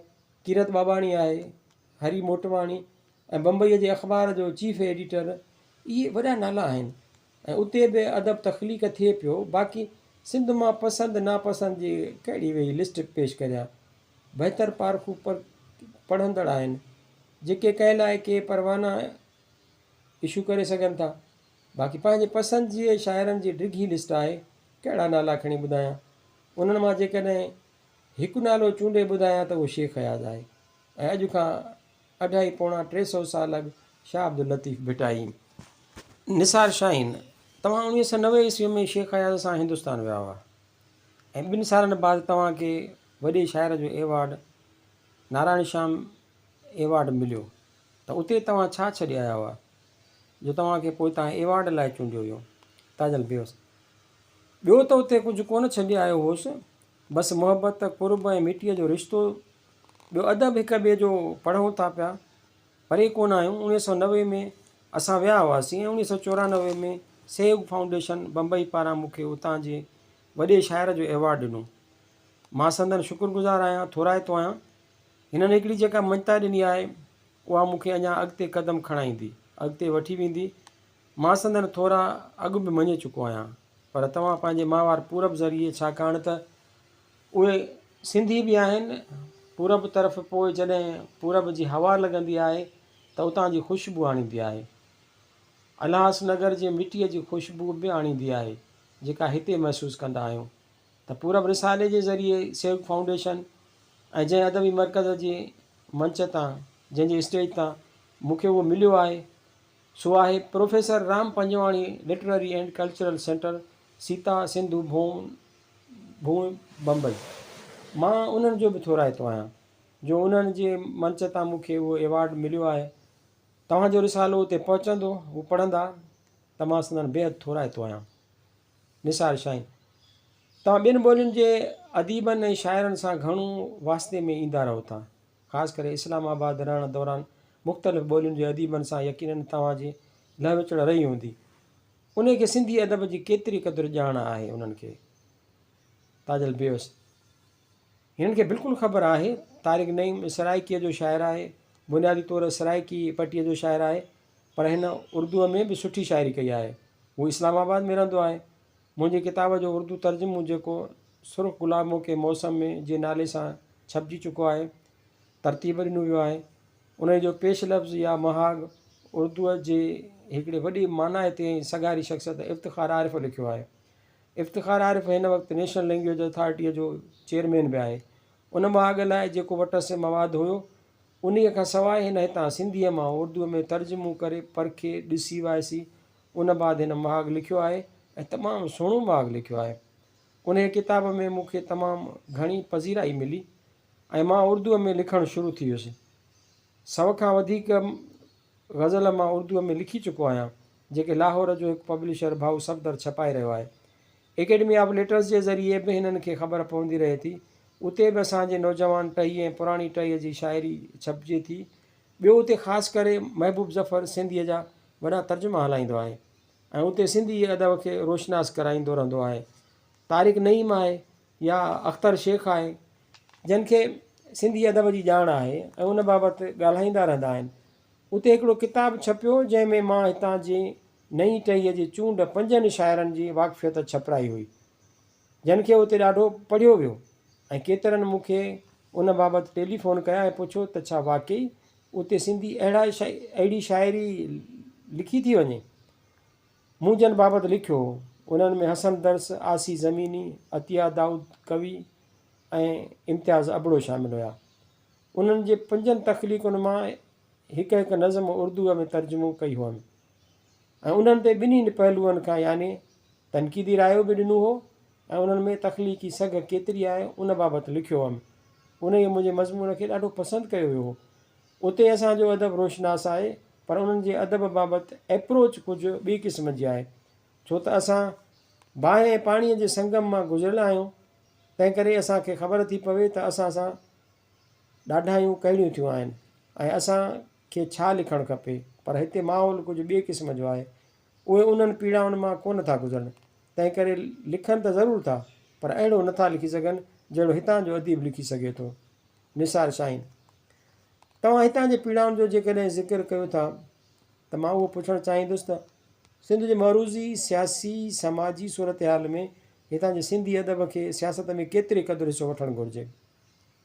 कीरत बाबाणी आहे, हरी मोटवाणी ऐं बम्बईअ जे अख़बार जो चीफ एडिटर, इहे वॾा नाला आहिनि। ऐं उते बि अदब तख़लीक़ थिए पियो। बाक़ी सिंध मां पसंदि नापसंदि जी कहिड़ी वेही लिस्ट पेश करियां। बहितर पारखू पढ़ंदड़ आहिनि जेके कंहिं लाइ के परवाना इशू करे सघनि था। बाक़ी पंहिंजे पसंदि जे शाइरनि जी डिघी लिस्ट आहे, कहिड़ा नाला खणी ॿुधायां। उन्हनि मां जेकॾहिं हिकु नालो चूंडे ॿुधायां त उहो शेख अयाज़ आहे ऐं अॼु खां 250-300 साल अॻु शाह अब्दुल लतीफ़ भिटाई। निसार शाहीन, तव्हां 1990 ईस्वी में शेख अयाज़ सां हिंदुस्तान विया हुआ ऐं 2 सालनि बाद तव्हांखे वॾे शाइर जो एवॉर्ड नारायण श्याम एवॉर्ड मिलियो, त उते तव्हां छा छॾे आया हुआ जो तव्हांखे पोइ तव्हां एवॉर्ड लाइ चूंडियो हुयो? ताजल बेवस, ॿियो त उते कुझु कोन छॾे आयो हुउसि, बसि मुहबत, क़ुर्ब ऐं मिटीअ जो रिश्तो। ॿियो अदब हिक ॿिए जो पढ़ूं था पिया, परे कोन आहियूं। 1990 में असां विया हुआसीं ऐं 1994 में सेव फाउंडेशन बम्बई पारां मूंखे उतां जे वॾे शाइर जो एवॉर्ड ॾिनो। मां संदन शुक्रगुज़ार आहियां, थोराइतो आहियां। हिननि हिकिड़ी जेका मञता ॾिनी आहे उहा मूंखे अञा अॻिते क़दम खणाईंदी, अॻिते वठी वेंदी। मां संदन थोरा अॻु बि मञे चुको आहियां, पर तव्हां पंहिंजे माहवार पूरब ज़रिए, छाकाणि त उहे सिंधी बि आहिनि पूरब तरफ़, पोइ जॾहिं पूरब जी हवा लॻंदी आहे त उतां जी ख़ुशबू आणींदी आहे। उल्हासनगर जे मिटीअ जी ख़ुशबू बि आणींदी आहे जेका हिते महसूसु कंदा आहियूं। त पूरब रिसाले जे ज़रिए सेवक फाउंडेशन ऐं जंहिं अदबी मर्कज़ जे मंच तां, जंहिंजे स्टेज तां मूंखे उहो मिलियो आहे, सो आहे professor Ram Panjwani literary and cultural centre, Sita Sindhu Bhumi Bambai. मां उन्हनि जो बि थोराइतो आहियां जो उन्हनि जे मंच तां मूंखे उहो एवॉर्ड मिलियो आहे। तव्हांजो रिसालो उते पहुचंदो, उहो पढ़ंदा त मां संदन बेहदि थोराइतो आहियां। निसार शाहीन, तव्हां ॿिनि ॿोलियुनि जे अदीबनि ऐं शाइरनि सां घणो वास्ते में ईंदा रहो था, ख़ासि करे इस्लामाबाद रहण दौरान मुख़्तलिफ़ ॿोलियुनि जे अदीबनि सां यकीननि तव्हांजी लह विचड़ रही हूंदी। उन खे सिंधी अदब जी केतिरी क़दुरु ॼाण आहे उन्हनि खे। ताजल बेवस, हिननि खे बिल्कुलु ख़बर आहे। तारिक नईम सराइकीअ जो शाइर आहे, बुनियादी तौरु सराइकी पटीअ जो शाइर आहे, पर हिन उर्दूअ में बि सुठी शाइरी कई आहे। हू इस्लामाबाद में रहंदो आहे। मुंहिंजी किताब जो उर्दू तर्जुमो जेको सुर्ख़ गुलाबों के मौसम में जे नाले सां छपिजी चुको आहे, तरतीब ॾिनो वियो आहे। उन जो पेश लफ़्ज़ या महाग उर्दूअ जे हिकिड़े वॾी माना ते सगारी शख़्सियत इफ़्तिख़ार आरिफ़ लिखियो आहे। इफ़्तिख़ार आरिफ़ हिन वक़्तु नेशनल लैंग्वेज अथॉरिटीअ जो चेयरमैन बि आहे। उन महाग लाइ जेको वटसि मवादु हुयो, उन खां सवाइ हिन हितां सिंधीअ मां उर्दूअ में तर्जुमो करे परखे ॾिसी वाइसी उन बाद हिन महाग लिखियो आहे ऐं तमामु सुहिणो महाग लिखियो आहे। उन किताब में मूंखे तमामु घणी पज़ीराई मिली ऐं मां उर्दूअ में लिखणु शुरू थी वियुसि। 100 खां वधीक ग़ज़ल मां उर्दूअ में लिखी चुको आहियां, जेके लाहौर जो हिकु पब्लिशर भाऊ सफ़दर छपाए रहियो आहे। एकेडमी ऑफ लेटर्स जे ज़रिए बि हिननि खे ख़बर पवंदी रहे थी। उते बि असांजे नौजवान टही ऐं पुराणी टहीअ जी शाइरी छपिजे थी। ॿियो उते ख़ासि करे महबूब ज़फ़र सिंधीअ जा वॾा तर्जुमा हलाईंदो आहे ऐं उते सिंधी अदब खे रोशनास कराईंदो रहंदो आहे। तारिक नईम आहे या अख़्तर शेख आहे, जिन खे सिंधी अदब जी ॼाण आहे ऐं उन बाबति ॻाल्हाईंदा रहंदा आहिनि। उते हिकिड़ो किताबु छपियो जंहिंमें मां हितां जे नई टहीअ जी चूंड 5 शाइरनि जी वाक़फ़ियत छपराई हुई, जिन खे उते ॾाढो पढ़ियो वियो ऐं केतिरनि मूंखे उन बाबति टेलीफोन कया ऐं पुछो त छा वाक़ई उते सिंधी अहिड़ी शाइरी लिखी थी वञे। मूं जिन बाबति लिखियो उन्हनि में हसन दर्स, आसी ज़मीनी, अतिया दाऊद कवि ऐं इम्तियाज़ अबड़ो शामिल हुया। उन्हनि जे 5 तख़लीक़ुनि मां हिकु हिकु नज़म उर्दूअ में तर्जुमो कई हुअमि ऐं उन्हनि ते ॿिन्ही पहलुअनि खां यानी तनक़ीदी रायो बि ॾिनो हो ऐं उन्हनि में तख़लीक़ी सघ केतिरी आहे उन बाबति लिखियो हुअमि। उन मुंहिंजे मज़मून खे ॾाढो पसंदि कयो वियो। उते असांजो अदब रोशनास आहे, पर उन्हनि जे अदब बाबति एप्रोच कुझु ॿी क़िस्म जी आहे, छो त असां बाहि ऐं पाणीअ जे संगम मां गुज़िरियल आहियूं। तंहिं करे असांखे ख़बर थी पवे त असां सां ॾाढायूं कहिड़ियूं थियूं आहिनि ऐं असांखे छा लिखणु खपे। पर हिते माहौल कुझु ॿिए क़िस्म जो आहे। उहे उन्हनि पीड़ाउनि मां कोन था गुज़रनि, तंहिं करे लिखनि त ज़रूरु था, पर अहिड़ो नथा लिखी सघनि जहिड़ो हितां जो अदीब लिखी सघे थो। निसार शाहीन, तव्हां हितां जे पीड़ाउनि जो जेकॾहिं ज़िक्र कयो था त मां उहो पुछणु चाहींदुसि त सिंध जे महरूज़ी सियासी समाजी सूरत हाल में हितां जे सिंधी अदब खे सियासत में केतिरे क़दुरु हिसो वठणु घुरिजे।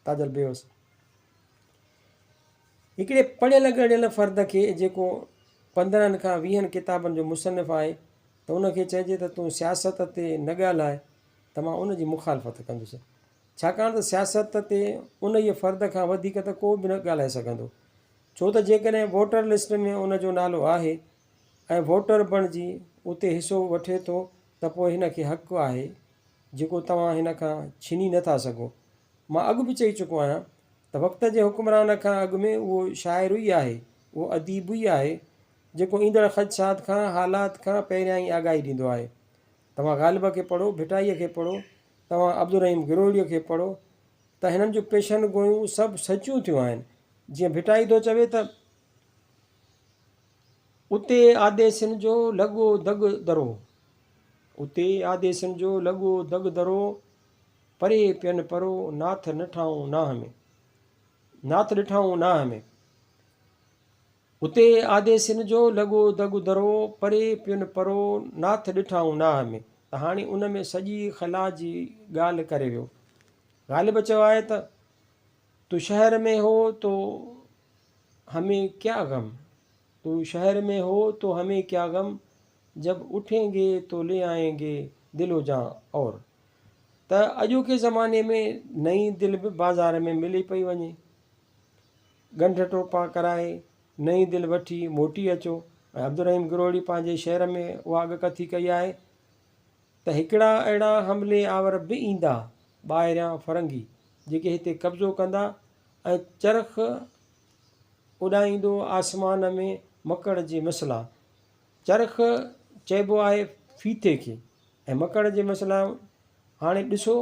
ताजल बेवस, हिकिड़े पढ़ियल ॻढ़ियल फ़र्द खे जेको 15 खां 20 किताबनि जो मुसनिफ़ आहे त उनखे चइजे त तूं सियासत ते न ॻाल्हाए, त मां उनजी मुखालफ़त कंदुसि। छाकाणि त सियासत ते उन ई फ़र्द खां वधीक त को बि न ॻाल्हाए सघंदो, छो त जेकॾहिं वोटर लिस्ट में उनजो नालो आहे ऐं वोटर बणिजी उते हिसो वठे थो त पोइ हिन खे हक़ु आहे जेको तव्हां हिन खां छिनी नथा सघो। मां अॻु बि चई चुको आहियां त वक़्त जे हुक्मरान खां अॻु में उहो शाइर ई आहे, उहो अदीब ई आहे जेको ईंदड़ ख़दशात खां, हालात खां पहिरियां ई आगाही ॾींदो आहे। तव्हां ग़ालिब खे पढ़ो, भिटाईअ खे पढ़ो, तव्हां अब्दुल रहीम गिरोड़ीअ खे पढ़ो, त हिननि जूं पेशन गोयूं सभु सचियूं थियूं आहिनि। जीअं भिटाई थो चवे त उते आदेसनि जो लॻो दग दरो, उते आदेसनि जो लॻो दग दरो, परे पियनि परो नाथ ॾिठाऊं नाह में, नाथ ॾिठाऊं नाह में। उते आदेसिन जो लॻो दॻु दरो, परे पियनि परो नाथ ॾिठाऊं नाह में। त हाणे उन में सॼी ख़ला जी ॻाल्हि करे वियो। ग़ालिब चयो आहे त तू शहर में हो तो हमें क्या गम, तू शहर में हो तो हमें क्या गम, जब उठेंगे तो ले आएंगे दिलो जां और। त अॼोके ज़माने में नई दिलि बि बाज़ार में मिली पई वञे। ॻंढ टोपा कराए नई दिलि वठी मोटी अचो। ऐं अब्दुल रहीम गिरोड़ी पंहिंजे शहर में उहा अॻकथी कई आहे त हिकिड़ा अहिड़ा हमले आवर बि ईंदा ॿाहिरियां फ़रंगी, जेके हिते कब्ज़ो कंदा ऐं चरख़ उॾाईंदो आसमान में मकड़ जे मसला। चरख़ चइबो आहे फीथे खे, ऐं मकड़ जे मसला। हाणे ॾिसो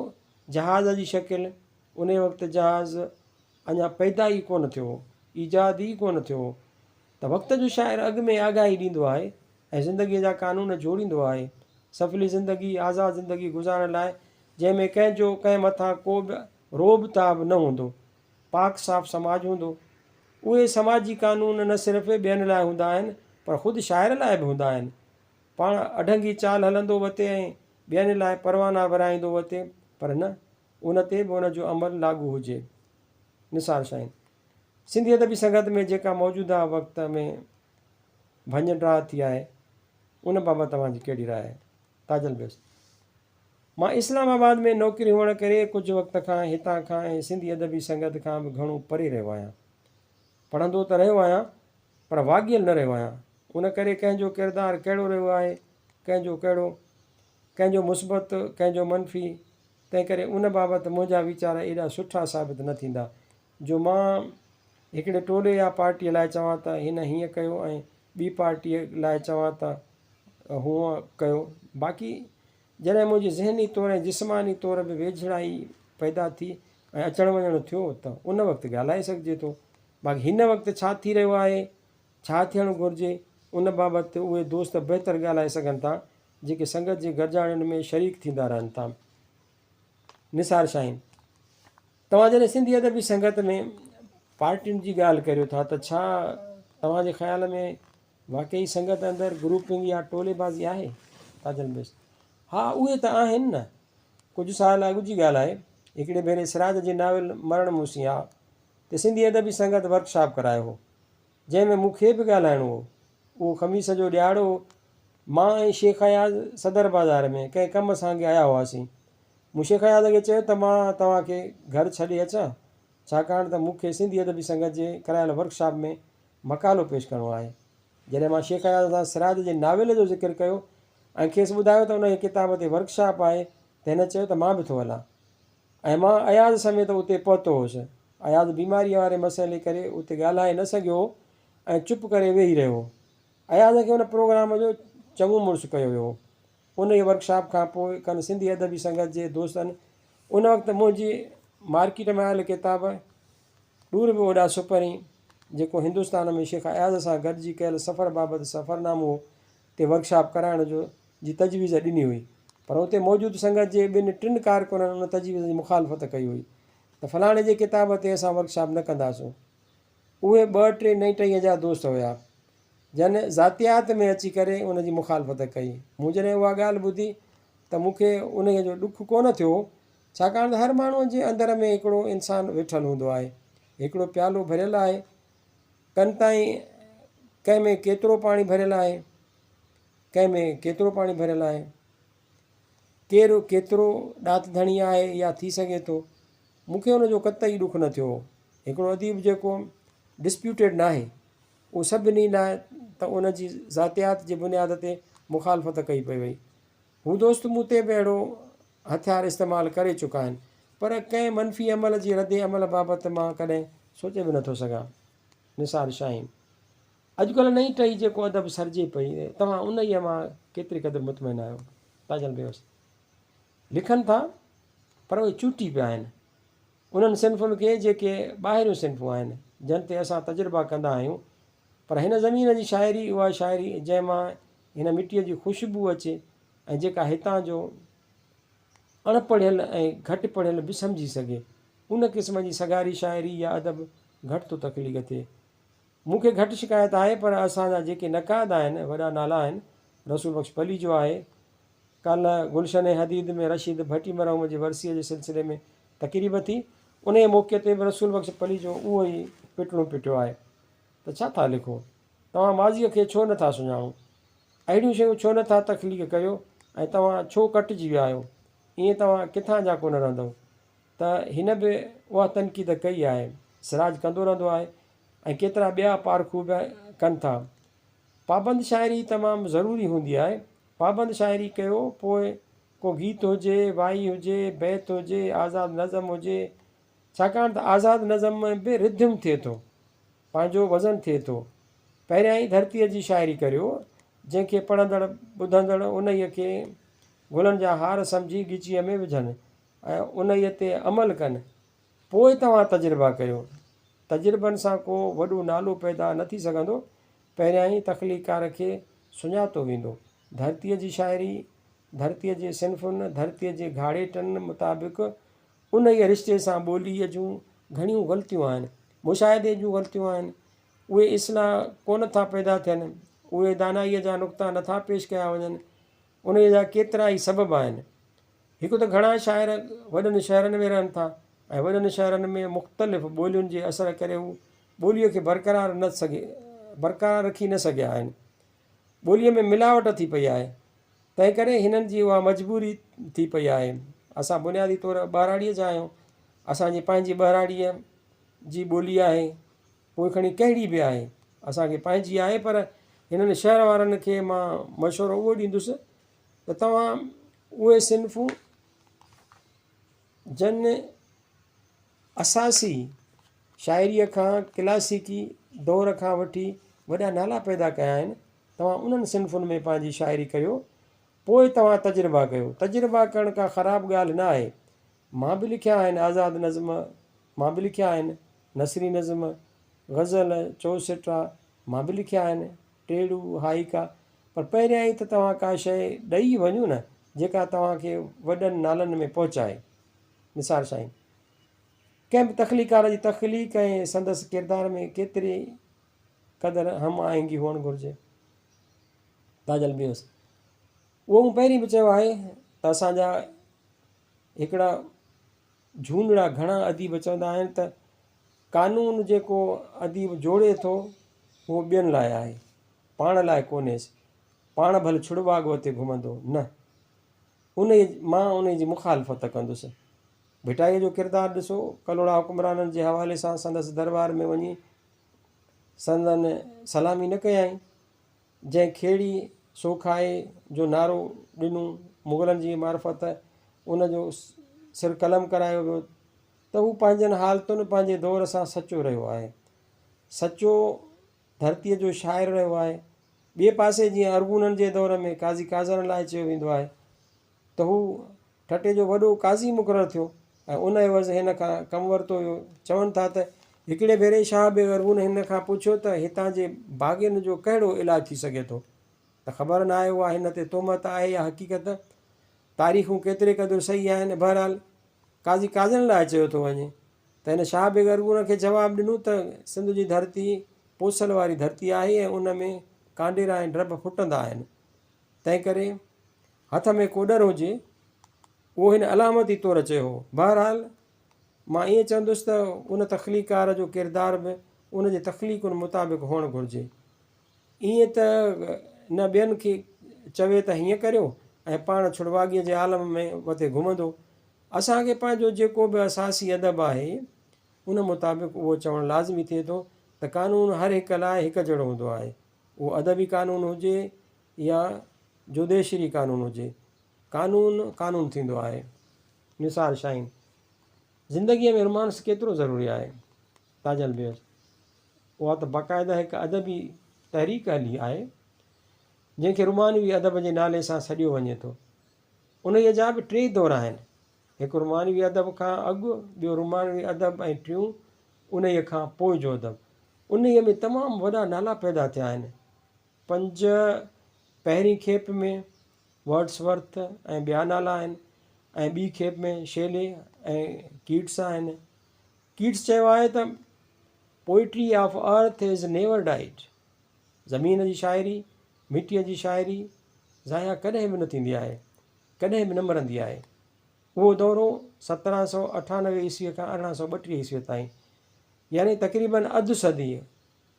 जहाज़ जी शकिल, उन वक़्तु जहाज़ अञा पैदा ई कोन थियो, ईजाद ई कोन थियो। त वक़्त जो शाइर अॻु में आगाही ॾींदो आहे ऐं ज़िंदगीअ जा कानून जोड़ींदो आहे। सफ़ली ज़िंदगी, आज़ादु ज़िंदगी गुज़ारण लाइ, जंहिंमें कंहिंजो कंहिं मथां को बि रोब ताब न हूंदो, पाक साफ़ समाज हूंदो। उहे समाजी कानून न सिर्फ़ु ॿियनि लाइ हूंदा आहिनि, पर ख़ुदि शाइर लाइ बि हूंदा आहिनि। पाण अढंगी चाल हलंदो वते ऐं ॿियनि लाइ परवाना विराईंदो वते, पर न उन ते बि उनजो अमल लागू हुजे। निसार शाहीन। सिंधी अदबी संगत में जेका मौजूदा वक़्त में भंज ड्रा थी आहे, उन बाबति तव्हांजी कहिड़ी राय आहे? ताजल बेस। मां इस्लामाबाद में नौकिरी हुअण करे कुझु वक़्त खां हितां खां ऐं सिंधी अदबी संगत खां बि घणो परे रहियो आहियां। पढ़ंदो त रहियो आहियां, पर वाॻियल न रहियो आहियां। उन करे कंहिंजो किरदारु कहिड़ो रहियो आहे, कंहिंजो कहिड़ो, कंहिंजो मुस्बत, कंहिंजो मनफ़ी, तंहिं करे उन बाबति मुंहिंजा वीचार एॾा सुठा साबित न थींदा जो मां हिकिड़े टोले या पार्टीअ लाइ चवां त हिन हीअं कयो ऐं ॿी पार्टीअ लाइ चवां त हूअं कयो। बाक़ी जॾहिं मुंहिंजी ज़हनी तौरु ऐं जिस्मानी तौर बि वेझड़ाई पैदा थी ऐं अचणु वञणु थियो त उन वक़्तु ॻाल्हाए सघिजे थो। बाक़ी हिन वक़्तु छा थी रहियो आहे, छा थियणु घुरिजे, उन बाबति उहे दोस्त बहितर ॻाल्हाए सघनि था जेके संगत जे गॾिजाणियुनि में शरीक थींदा रहनि था। निसार शाहीन। तव्हां जॾहिं सिंधी अदबी संगत में पार्टियुनि जी ॻाल्हि करियो था त छा तव्हांजे ख़्याल में वाक़ई संगत अंदरि ग्रुपिंग या टोलेबाज़ी आहे? ताजल बेस। हा, उहे त आहिनि न। कुझु साल अॻु जी ॻाल्हि आहे, हिकिड़े भेरे सिराज जी नाविल मरण मूसिया ते सिंधी अदबी संगत वर्कशॉप करायो हो, जंहिंमें मूंखे बि ॻाल्हाइणो हो। उहो ख़मीस जो ॾियारो मां ऐं शेख अयाज़ सदर बाज़ार में कंहिं कम सां आया हुआसीं। मूं शेख अयाज़ खे चयो त मां तव्हांखे घर छॾे अचां, छाकाणि त मूंखे सिंधी अदबी संगत जे करायल वर्कशॉप में मकालो पेश करिणो आहे। जॾहिं मां शेख अयाज़ सां सिराज जे नाविल जो ज़िक्र कयो ऐं खेसि ॿुधायो त उन किताब ते वर्कशॉप आहे, त हिन चयो त मां बि थो हलां। ऐं मां अयाज़ समेत उते पहुतो हुउसि। अयाज़ बीमारीअ वारे मसइले करे उते ॻाल्हाए न सघियो ऐं चुप करे वेही रहियो। अयाज़ खे उन प्रोग्राम जो चङो मुड़ुसु कयो वियो। उन ई वर्कशॉप खां पोइ कनि सिंधी अदबी संगत जे दोस्तनि उन वक़्तु मुंहिंजी मार्केट में आयल किताब ॾूर बि ओॾा सुपरी, जेको हिंदुस्तान में शेख अयाज़ सां गॾिजी कयल सफ़र बाबति सफ़रनामो ते वर्कशॉप कराइण जी तजवीज़ ॾिनी हुई, पर उते मौजूदु संगत जे ॿिनि टिनि कारकुननि उन तजवीज़ जी मुखालफ़त कई हुई त फलाणे जे किताब ते असां वर्कशॉप न कंदासीं। उहे 2-3 नई जा दोस्त हुआ जन ज़ातियात में अची करे उन जी मुखालफ़त कई। मूं जॾहिं उहा ॻाल्हि ॿुधी त मूंखे उन जो ॾुखु कोन थियो, छाकाणि त हर माण्हूअ जे अंदर में हिकिड़ो इंसानु वेठलु हूंदो आहे, हिकिड़ो प्यालो भरियलु आहे, कनि ताईं कंहिं में केतिरो पाणी भरियलु आहे, कंहिं में केतिरो पाणी भरियलु आहे, केरु केतिरो ॾात धणी आहे या थी सघे थो। मूंखे उनजो कतई ॾुखु न थियो। हिकिड़ो अदीब जेको डिस्प्यूटेड न आहे, उहो सभिनी लाइ त उन जी ज़ातियात जे बुनियाद ते मुखालफ़त कई पई वई। हू दोस्त मूं ते बि अहिड़ो हथियार इस्तेमालु करे चुका आहिनि, पर कंहिं मनफ़ी अमल जी रद्द अमल बाबति मां कॾहिं सोचे बि नथो सघां। निसार शाहीन। अॼुकल्ह नई टही जेको अदब सरिजे पई, तव्हां उन ई मां केतिरी क़दुरु मुतमइन आहियो? ताजल बेस। लिखनि था, पर उहे चूटी पिया आहिनि उन्हनि सिन्फ़ुनि खे जेके ॿाहिरियूं सिन्फ़ूं आहिनि, जिन ते असां तजुर्बा कंदा आहियूं। पर हिन ज़मीन जी शाइरी उहा शाइरी जंहिं मां हिन मिटीअ जी ख़ुशबू अचे ऐं जेका हितां जो अणपढ़ियल ऐं घटि पढ़ियल बि सम्झी सघे। उन क़िस्म जी सगारी शाइरी या अदब घटि थो तख़लीक़ थिए। मूंखे घटि शिकायत आहे, पर असांजा जेके नक़ाद आहिनि, वॾा नाला आहिनि, रसूल बख़्श पली जो आहे, काल्ह गुलशन हदीद में रशीद भट्टी मरहूम जी वरसीअ जे सिलसिले में तक़रीब थी। उन मौक़े ते बि रसूल बख़्श पली जो उहो ई पिटणो पिटियो आहे। त छा था लिखो? तव्हां माज़ीअ खे छो नथा सुञाणो? अहिड़ियूं शयूं छो नथा तख़लीक़ कयो? ऐं तव्हां छो कटिजी विया आहियो? ईअं तव्हां किथां जा कोन रहंदव? त हिन बि उहा तनक़ीद कई आहे। सिराज कंदो रहंदो आहे ऐं केतिरा ॿिया पारखू बि कनि था। पाबंद शाइरी तमामु ज़रूरी हूंदी आहे। पाबंद शाइरी कयो, पोइ को गीत हुजे, वाई हुजे, बैत हुजे, आज़ादु नज़म हुजे, छाकाणि त आज़ादु नज़म में बि रिद्धिम थिए थो, पंहिंजो वज़न थिए थो। पहिरियां ई धरतीअ जी शाइरी करियो, जंहिंखे पढ़ंदड़ ॿुधंदड़ उन खे गुलनि जा हार सम्झी ॻिचीअ में विझनि ऐं उन ते अमल कनि। पोइ तव्हां तजुर्बा कयो। तजुर्बनि सां को वॾो नालो पैदा न थी सघंदो। पहिरियां ई तख़लीक़ार खे सुञातो वेंदो। धरतीअ जी शाइरी धरतीअ जे सिन्फ़ुनि, धरतीअ जे घाड़ेटनि मुताबिक़ उन रिश्ते सां ॿोलीअ जूं घणियूं ग़लतियूं आहिनि, मुशाहिदे जूं ग़लतियूं आहिनि। उहे इस्लाह कोन था पैदा थियनि, उहे दानाईअ जा नुक़्ता नथा पेश कया वञनि। उन जा केतिरा ई सबब आहिनि। हिकु त घणा शाइर वॾनि शहरनि में रहनि था ऐं वॾनि शहरनि में मुख़्तलिफ़ ॿोलियुनि जे असर करे हू ॿोलीअ खे बरक़रार रखी न सघिया आहिनि। ॿोलीअ में मिलावट थी पई आहे। तंहिं करे हिननि जी उहा मजबूरी थी पई आहे। असां बुनियादी तौरु ॿाराड़ीअ जा आहियूं। असांजी पंहिंजी ॿाराड़ीअ जी ॿोली आहे, पोइ खणी कहिड़ी बि आहे, असांखे पंहिंजी आहे। पर हिननि शहर वारनि खे मां मशवरो उहो ॾींदुसि त तव्हां उहे सिन्फ़ूं जन असासी शाइरीअ खां क्लासिकी दौर खां वठी वॾा नाला पैदा कया आहिनि, तव्हां उन्हनि सिन्फ़ुनि में पंहिंजी शाइरी कयो। पोइ तव्हां तजुर्बा कयो। तजुर्बा करण का ख़राबु ॻाल्हि न आहे। मां बि लिखिया आहिनि आज़ादु नज़म, मां बि लिखिया आहिनि नसरी नज़म, ग़ज़ल, चौसिटा, मां बि लिखिया आहिनि टेड़ू, हाइका। पर पहिरियां ई त तव्हां का शइ ॾेई वञो न जेका तव्हांखे वॾनि नालनि में पहुचाए। निसार साईं, कंहिं बि तख़लीक़ार जी तख़लीक़ ऐं संदसि किरदार में केतिरी क़दुरु हम आहंगी हुअणु घुरिजे। ताजल बियोसि उहो मूं पहिरीं बि चयो आहे त असांजा हिकिड़ा झूनड़ा घणा अदीब चवंदा आहिनि त कानून जेको अदीब जोड़े थो उहो ॿियनि लाइ आहे, पाण लाइ कोन्हेसि। पाण भले छुड़वागो ते घुमंदो न, मां उन जी मुखालफ़त कंदुसि। भिटाईअ जो किरदारु ॾिसो, कलोड़ा हुकुमराननि जे हवाले सां संदसि दरबार में वञी संदन सलामी न कयई। जंहिं खेड़ी सो खाए जो नारो ॾिनो, मुग़लनि जी मार्फत उनजो सिर कलम करायो वियो, त हू पंहिंजनि हालतुनि पंहिंजे दौर सां सचो रहियो आहे, सचो धरतीअ जो शाइर रहियो आहे। ॿिए पासे जीअं अरगूननि जे दौर में काज़ी काज़रनि लाइ चयो वेंदो आहे त हू ठटे जो वॾो काज़ी मुक़ररु थियो ऐं उन एवज़ हिन खां कमु वरितो हुयो। चवनि था त हिकिड़े भेरे शाह बे अरगून हिन खां पुछियो त हितां जे बाग़ियुनि जो कहिड़ो इलाजु थी सघे थो, त ख़बर न आहे उहा हिन ते तोहमत आहे या हक़ीक़त। तारीख़ूं केतिरे क़दुरु सही आहिनि। बहरहाल काज़ी काज़रनि लाइ चयो थो वञे त हिन शाह बे अरगून खे जवाबु ॾिनो त सिंध जी धरती पोसल वारी धरती आहे ऐं उन में कांडेरा ऐं ड्रब फुटंदा आहिनि। तंहिं करे हथ में को डर हुजे, उहो हिन अलामती तौरु चयो हो। बहरहाल मां ईअं चवंदुसि त उन तख़लीक़ार जो किरदारु बि उन जे तख़लीक़ुनि मुताबिक़ हुअणु घुरिजे। ईअं त न ॿियनि खे चवे त हीअं करियो ऐं पाण छुड़वागीअ जे आलम में वते घुमंदो। असांखे पंहिंजो जेको बि असासी अदब आहे उन मुताबिक़ उहो चवणु लाज़मी थिए थो त कानून हर हिक लाइ हिकु जहिड़ो हूंदो आहे। उहो अदबी कानून हुजे या जुदेशरी कानून हुजे, कानून कानून थींदो आहे। निसार शाहीन, ज़िंदगीअ में रोमांस केतिरो ज़रूरी आहे? ताजल बेस, उहा त बाक़ाइदा हिकु अदबी तहरीक हली आहे जंहिंखे रुमानवी अदब जे नाले सां सॾियो वञे थो। उन जा बि टे दौर आहिनि, हिकु रुमानवी अदब खां अॻु, ॿियो रुमानवी अदब ऐं टियों उन खां पोइ जो अदब। उन में तमामु वॾा नाला पैदा थिया आहिनि। 5 पहिरीं खेप में वर्ड्सवर्थ ऐं ॿिया नाला आहिनि ऐं ॿी खेप में शेले ऐं कीट्स आहिनि। कीट्स चयो आहे त poetry of earth is never died. ज़मीन जी शाइरी, मिटीअ जी शाइरी ज़ाया कॾहिं बि न थींदी आहे, कॾहिं बि न मरंदी आहे। उहो दौरो 1798 ईस्वीअ खां 1832 ईस्वीअ ताईं, यानी तक़रीबन अधु सदी।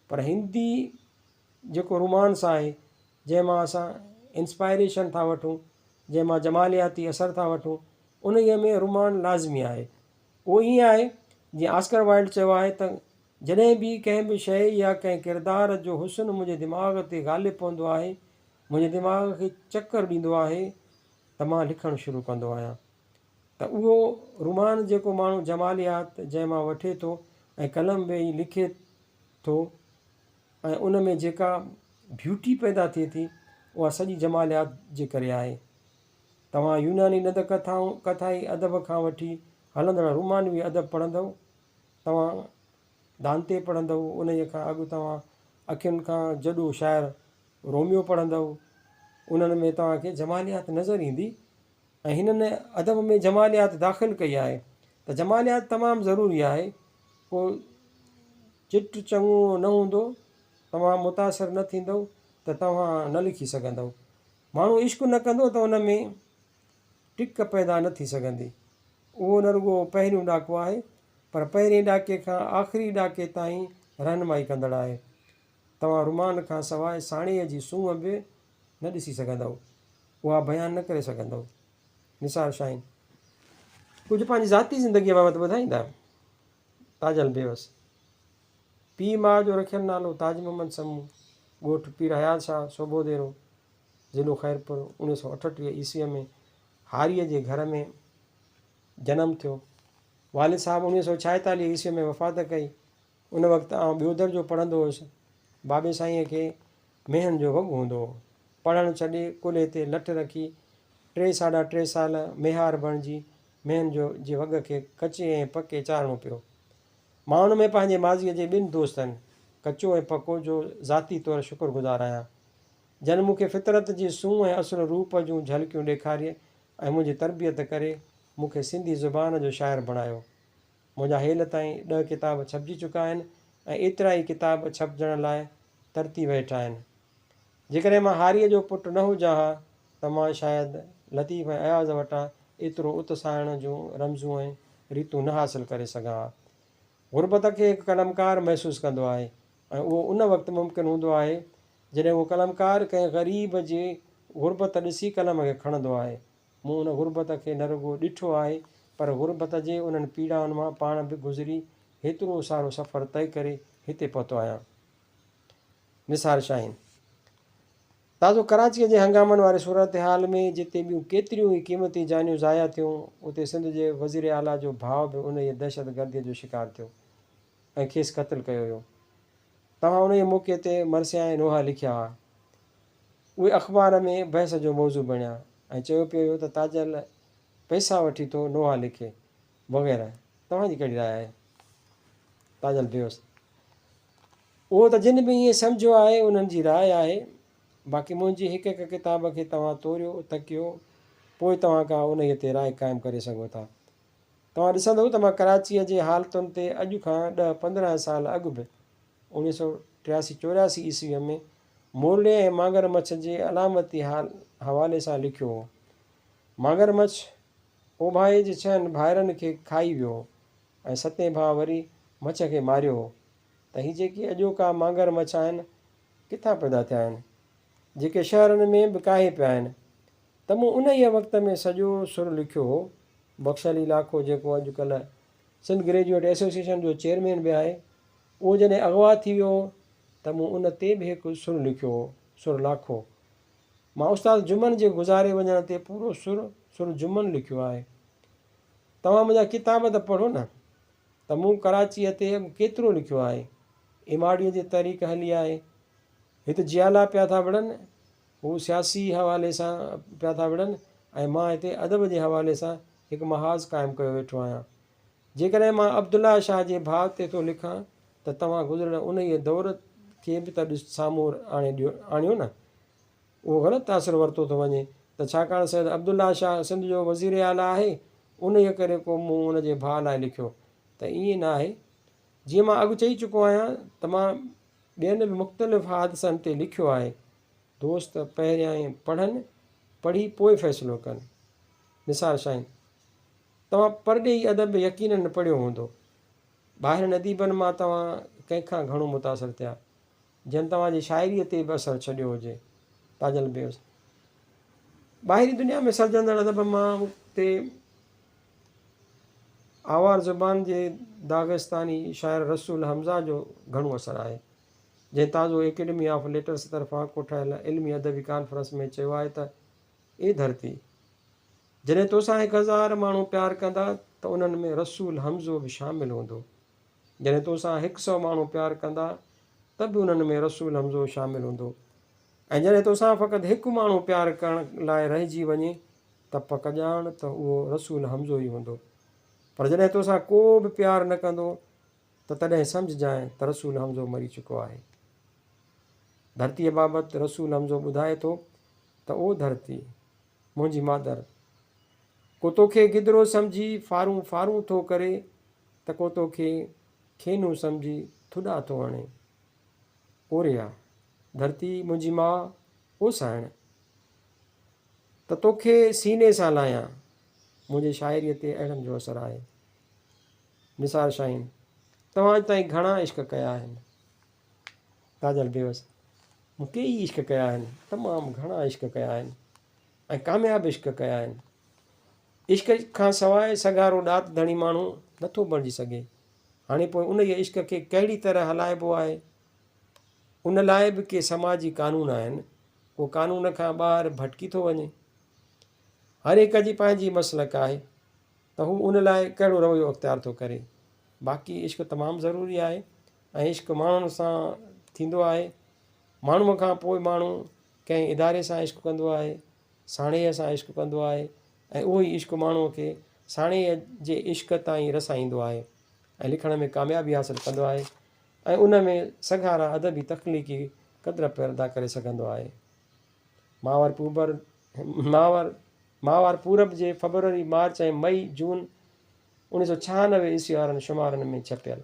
पर हिंदी जेको रोमांस आहे, जंहिंमां असां इंस्पायरेशन था वठूं, जंहिंमां जमालियाती असर था वठूं, उन में रोमान लाज़मी आहे। उहो ईअं आहे जीअं ऑस्कर वाइल्ड चयो आहे त जॾहिं बि कंहिं बि शइ या कंहिं किरदार जो हुस्न मुंहिंजे दिमाग़ ते ग़ालिबु पवंदो आहे, मुंहिंजे दिमाग़ खे चकर ॾींदो आहे, त मां लिखणु शुरू कंदो आहियां। त उहो रोमान जेको माण्हू जमालियात जंहिंमां वठे थो ऐं कलम वेही लिखे थो, ऐं उन में जेका ब्यूटी पैदा थिए थी, उहा सॼी जमालियात जे करे आहे। तव्हां यूनानी नंद कथाई अदब खां वठी हलंदड़ रोमानवी अदब पढ़ंदव, तव्हां दांते पढ़ंदव, उन खां अॻु तव्हां अखियुनि खां जॾो शाइर रोमियो पढ़ंदव, उन्हनि में तव्हांखे जमालियात नज़र ईंदी। ऐं हिननि अदब में जमालियात दाख़िल कई आहे त जमालियात तमामु ज़रूरी आहे। पोइ चिट चङो न हूंदो, तव्हां मुतासिर न थींदव त तव्हां न लिखी सघंदव। माण्हू इश्क न कंदो त उन में टिक पैदा न थी सघंदी। उहो न रुॻो पहिरियों ॾाको आहे, पर पहिरें ॾाके खां आख़िरी ॾाके ताईं रहनुमाई कंदड़ आहे। तव्हां रोमान खां सवाइ साणीअ जी सूंहं बि न ॾिसी सघंदव, उहा बयानु न करे सघंदव। निसार शाहीन कुझु पंहिंजी ज़ाती ज़िंदगीअ बाबति ॿुधाईंदा। ताजल बेवस। पीउ माउ जो रखियलु नालो ताज मोहम्मद समूह, ॻोठु पीर हयात शाह सोबोदेरो, ज़िलो ख़ैरपुर। 1938 ईस्वीअ में हारीअ जे घर में जनमु थियो। वालिद साहिबु 1946 ईस्वीअ में वफ़ात कई। उन वक़्तु आउं ॿियो दर्जो पढ़ंदो हुउसि। बाबे साईंअ खे मेहन जो वॻु हूंदो हो। पढ़णु छॾे कुल्हे ते लठ रखी 3 साढा 3 साल मेहार बणिजी मेहन जे वॻ खे कचे ऐं पके चाढ़णो पियो। मां उन में पंहिंजे माज़ीअ जे 2 दोस्तनि कचो ऐं पको जो ज़ाती तौरु शुक्रगुज़ार आहियां, जन मूंखे फितरत जी सूंहं ऐं असुल रूप जूं झलकियूं ॾेखारे ऐं मुंहिंजी तरबियत करे मूंखे सिंधी ज़ुबान जो शाइर बणायो। मुंहिंजा हेल ताईं 10 किताब छपिजी चुका आहिनि ऐं एतिरा ई किताब छपजण लाइ तरतीब हेठि आहिनि। जेकॾहिं मां हारीअ जो पुटु न हुजां हा त मां शायदि लतीफ़ ऐं अयाज़ वटां एतिरो उत्साहण जूं रमज़ूं ऐं रीतूं न हासिलु करे सघां हा। ग़ुरबत खे हिकु कलमकार महसूसु कंदो आहे, ऐं उहो उन वक़्तु मुमकिन हूंदो आहे जॾहिं उहो कलमकार कंहिं ग़रीब जे ग़ुरबत ॾिसी कलम खे खणंदो आहे। मूं उन ग़ुरबत खे न रुॻो ॾिठो आहे, पर ग़ुरबत जे उन्हनि पीड़ाउनि मां पाण बि गुज़री हेतिरो सारो सफ़र तइ करे हिते पहुतो आहियां। निसार शाहीन। ताज़ो कराचीअ जे हंगामनि वारे सूरत हाल में जिते ॿियूं केतिरियूं ई क़ीमती जानियूं ज़ाया थियूं, उते सिंध जे वज़ीर आला जो भाउ बि उन जी दहशत गर्दीअ जो शिकार थियो ऐं खेसि क़तलु कयो वियो। तव्हां उन मौक़े ते मरसिया ऐं नोहा लिखिया हुआ। उहे अख़बार में बहस जो मौज़ू बणिया ऐं चयो पियो हुयो त ताजल पैसा वठी थो नोहा लिखे वग़ैरह। तव्हांजी कहिड़ी राय आहे? ताजल बेवस। उहो त जिन बि ईअं सम्झो आहे उन्हनि जी राय आहे। बाक़ी मुंहिंजी हिकु हिकु किताब खे तव्हां तोरियो तकियो, पोइ तव्हां का उन ते राय क़ाइमु करे सघो था। तव्हां ॾिसंदव त मां कराचीअ जे हालतुनि ते अॼु खां 10-15 साल अॻु बि 1983-84 ईस्वीअ में मोरले ऐं मांगरमछ जे अलामती हवाले सां लिखियो हो। मांगरमछ ओभाए जे 6 भाइरनि खे खाई वियो ऐं 7 भाउ वरी मछ खे मारियो हो। त हीअ जेके अॼोका मांगरमछ आहिनि किथां पैदा थिया आहिनि, जेके शहरनि में बि काहे पिया आहिनि। त मूं उन ई वक़्त में सॼो सुर लिखियो हो। बख्शली इलाइक़ो जेको अॼुकल्ह सिंध ग्रेजुएट एसोसिएशन जो चेयरमैन बि आहे, उहो जॾहिं अॻवा थी वियो त मूं उन ते बि हिकु सुर लिखियो हो, सुर लाखो। मां उस्ताद जुमन जे गुज़ारे वञण ते पूरो सुर जुमन लिखियो आहे। तव्हां मुंहिंजा किताब त पढ़ो न, त मूं कराचीअ ते केतिरो लिखियो आहे। इमाड़ीअ जी तहरीक हली आहे, हिते जियाला पिया था विढ़नि, हू सियासी हवाले सां पिया था विढ़नि, ऐं मां हिते अदब जे हवाले सां हिकु महाज़ क़ाइमु कयो वेठो आहियां। जेकॾहिं मां अब्दुल्ला शाह जे भाउ ते थो लिखां त तव्हां गुज़िरियल उन ई दौर खे बि त साम्हूं आणियो न। उहो ग़लति तासिर वरितो थो वञे त छाकाणि सैयद अब्दुल्ला शाह सिंध जो वज़ीर आला आहे, उन जे करे को मूं उनजे भाउ लाइ लिखियो। त ईअं न आहे। जीअं मां अॻु चई चुको आहियां त मां ॿियनि बि मुख़्तलिफ़ हादसनि ते लिखियो आहे। दोस्त पहिरियां पढ़नि, पढ़ी पोइ फ़ैसिलो कनि। निसार शाहीन, तव्हां परॾेही अदब यकीनन न पढ़ियो हूंदो। ॿाहिरि अदीबनि मां तव्हां कंहिंखां घणो मुतासिर थिया, जंहिं तव्हांजी शाइरीअ ते बि असरु छॾियो हुजे। ताजल बेवस, ॿाहिरी दुनिया में सर्जंदड़ अदब मां ते आवार ज़ुबान जे दाग़िस्तानी शाइर रसूल हमज़ा जो घणो असरु आहे, जंहिं ताज़ो एकेडमी ऑफ लेटर्स तरफ़ां कोठायल इल्मी अदबी कॉन्फ्रेंस में चयो आहे त ए धरती, जॾहिं तोसां 1000 माण्हू प्यारु कंदा त उन्हनि में रसूल हमज़ो बि शामिलु हूंदो। जॾहिं तोसां 100 माण्हू प्यारु कंदा त बि उन्हनि में रसूल हमज़ो शामिलु हूंदो। ऐं जॾहिं तोसां फ़क़ति हिकु माण्हू प्यारु करण लाइ रहिजी वञे त पक ॼाण त उहो रसूल हमज़ो ई हूंदो। पर जॾहिं तोसां को बि प्यारु न कंदो त तॾहिं सम्झजांइ त रसूल हमज़ो मरी चुको आहे। धरतीअ बाबति रसूल हमज़ो ॿुधाए थो त ओ धरती मुंहिंजी मादर, को तोखे गिदरो सम्झी फारूं फारूं थो करे त को तोखे खेनू सम्झी थुॾा थो हणे। ओरिया धरती मुंहिंजी माउ, ओ साइण, त तोखे सीने सां लाहियां। मुंहिंजी शाइरीअ ते अहिड़नि जो असरु आहे। निसार शाहीन, तव्हां अॼु ताईं घणा इश्क कया आहिनि? ताजल बेवस, मूं कई इश्क कया आहिनि, तमामु घणा इश्क कया आहिनि ऐं कामयाबु इश्क कया आहिनि। इश्क खां सवाइ सगारो ॾात धणी माण्हू नथो बणिजी सघे। हाणे पोइ उन जे इश्क खे कहिड़ी तरह हलाइबो आहे, उन लाइ बि के समाजी कानून आहिनि। को कानून खां ॿाहिरि भटकी थो वञे। हर हिक जी पंहिंजी मसलक आहे त हू उन लाइ कहिड़ो रवैयो अख़्तियार थो करे। बाक़ी इश्क तमामु ज़रूरी आहे ऐं इश्क माण्हुनि सां थींदो आहे। माण्हूअ खां पोइ माण्हू कंहिं इदारे सां इश्क कंदो आहे, साणीअ सां इश्क कंदो आहे ऐं उहो ई इश्क माण्हूअ खे साणीअ जे इश्क ताईं रसाईंदो आहे ऐं लिखण में कामयाबी हासिलु कंदो आहे ऐं उन में सघारा अदबी तख़लीक़ी क़द्र पैदा करे सघंदो आहे। माहवार पूरब जे फरवरी, मार्च ऐं मई, जून 1996 ईस्वी वारनि शुमारनि में छपियल।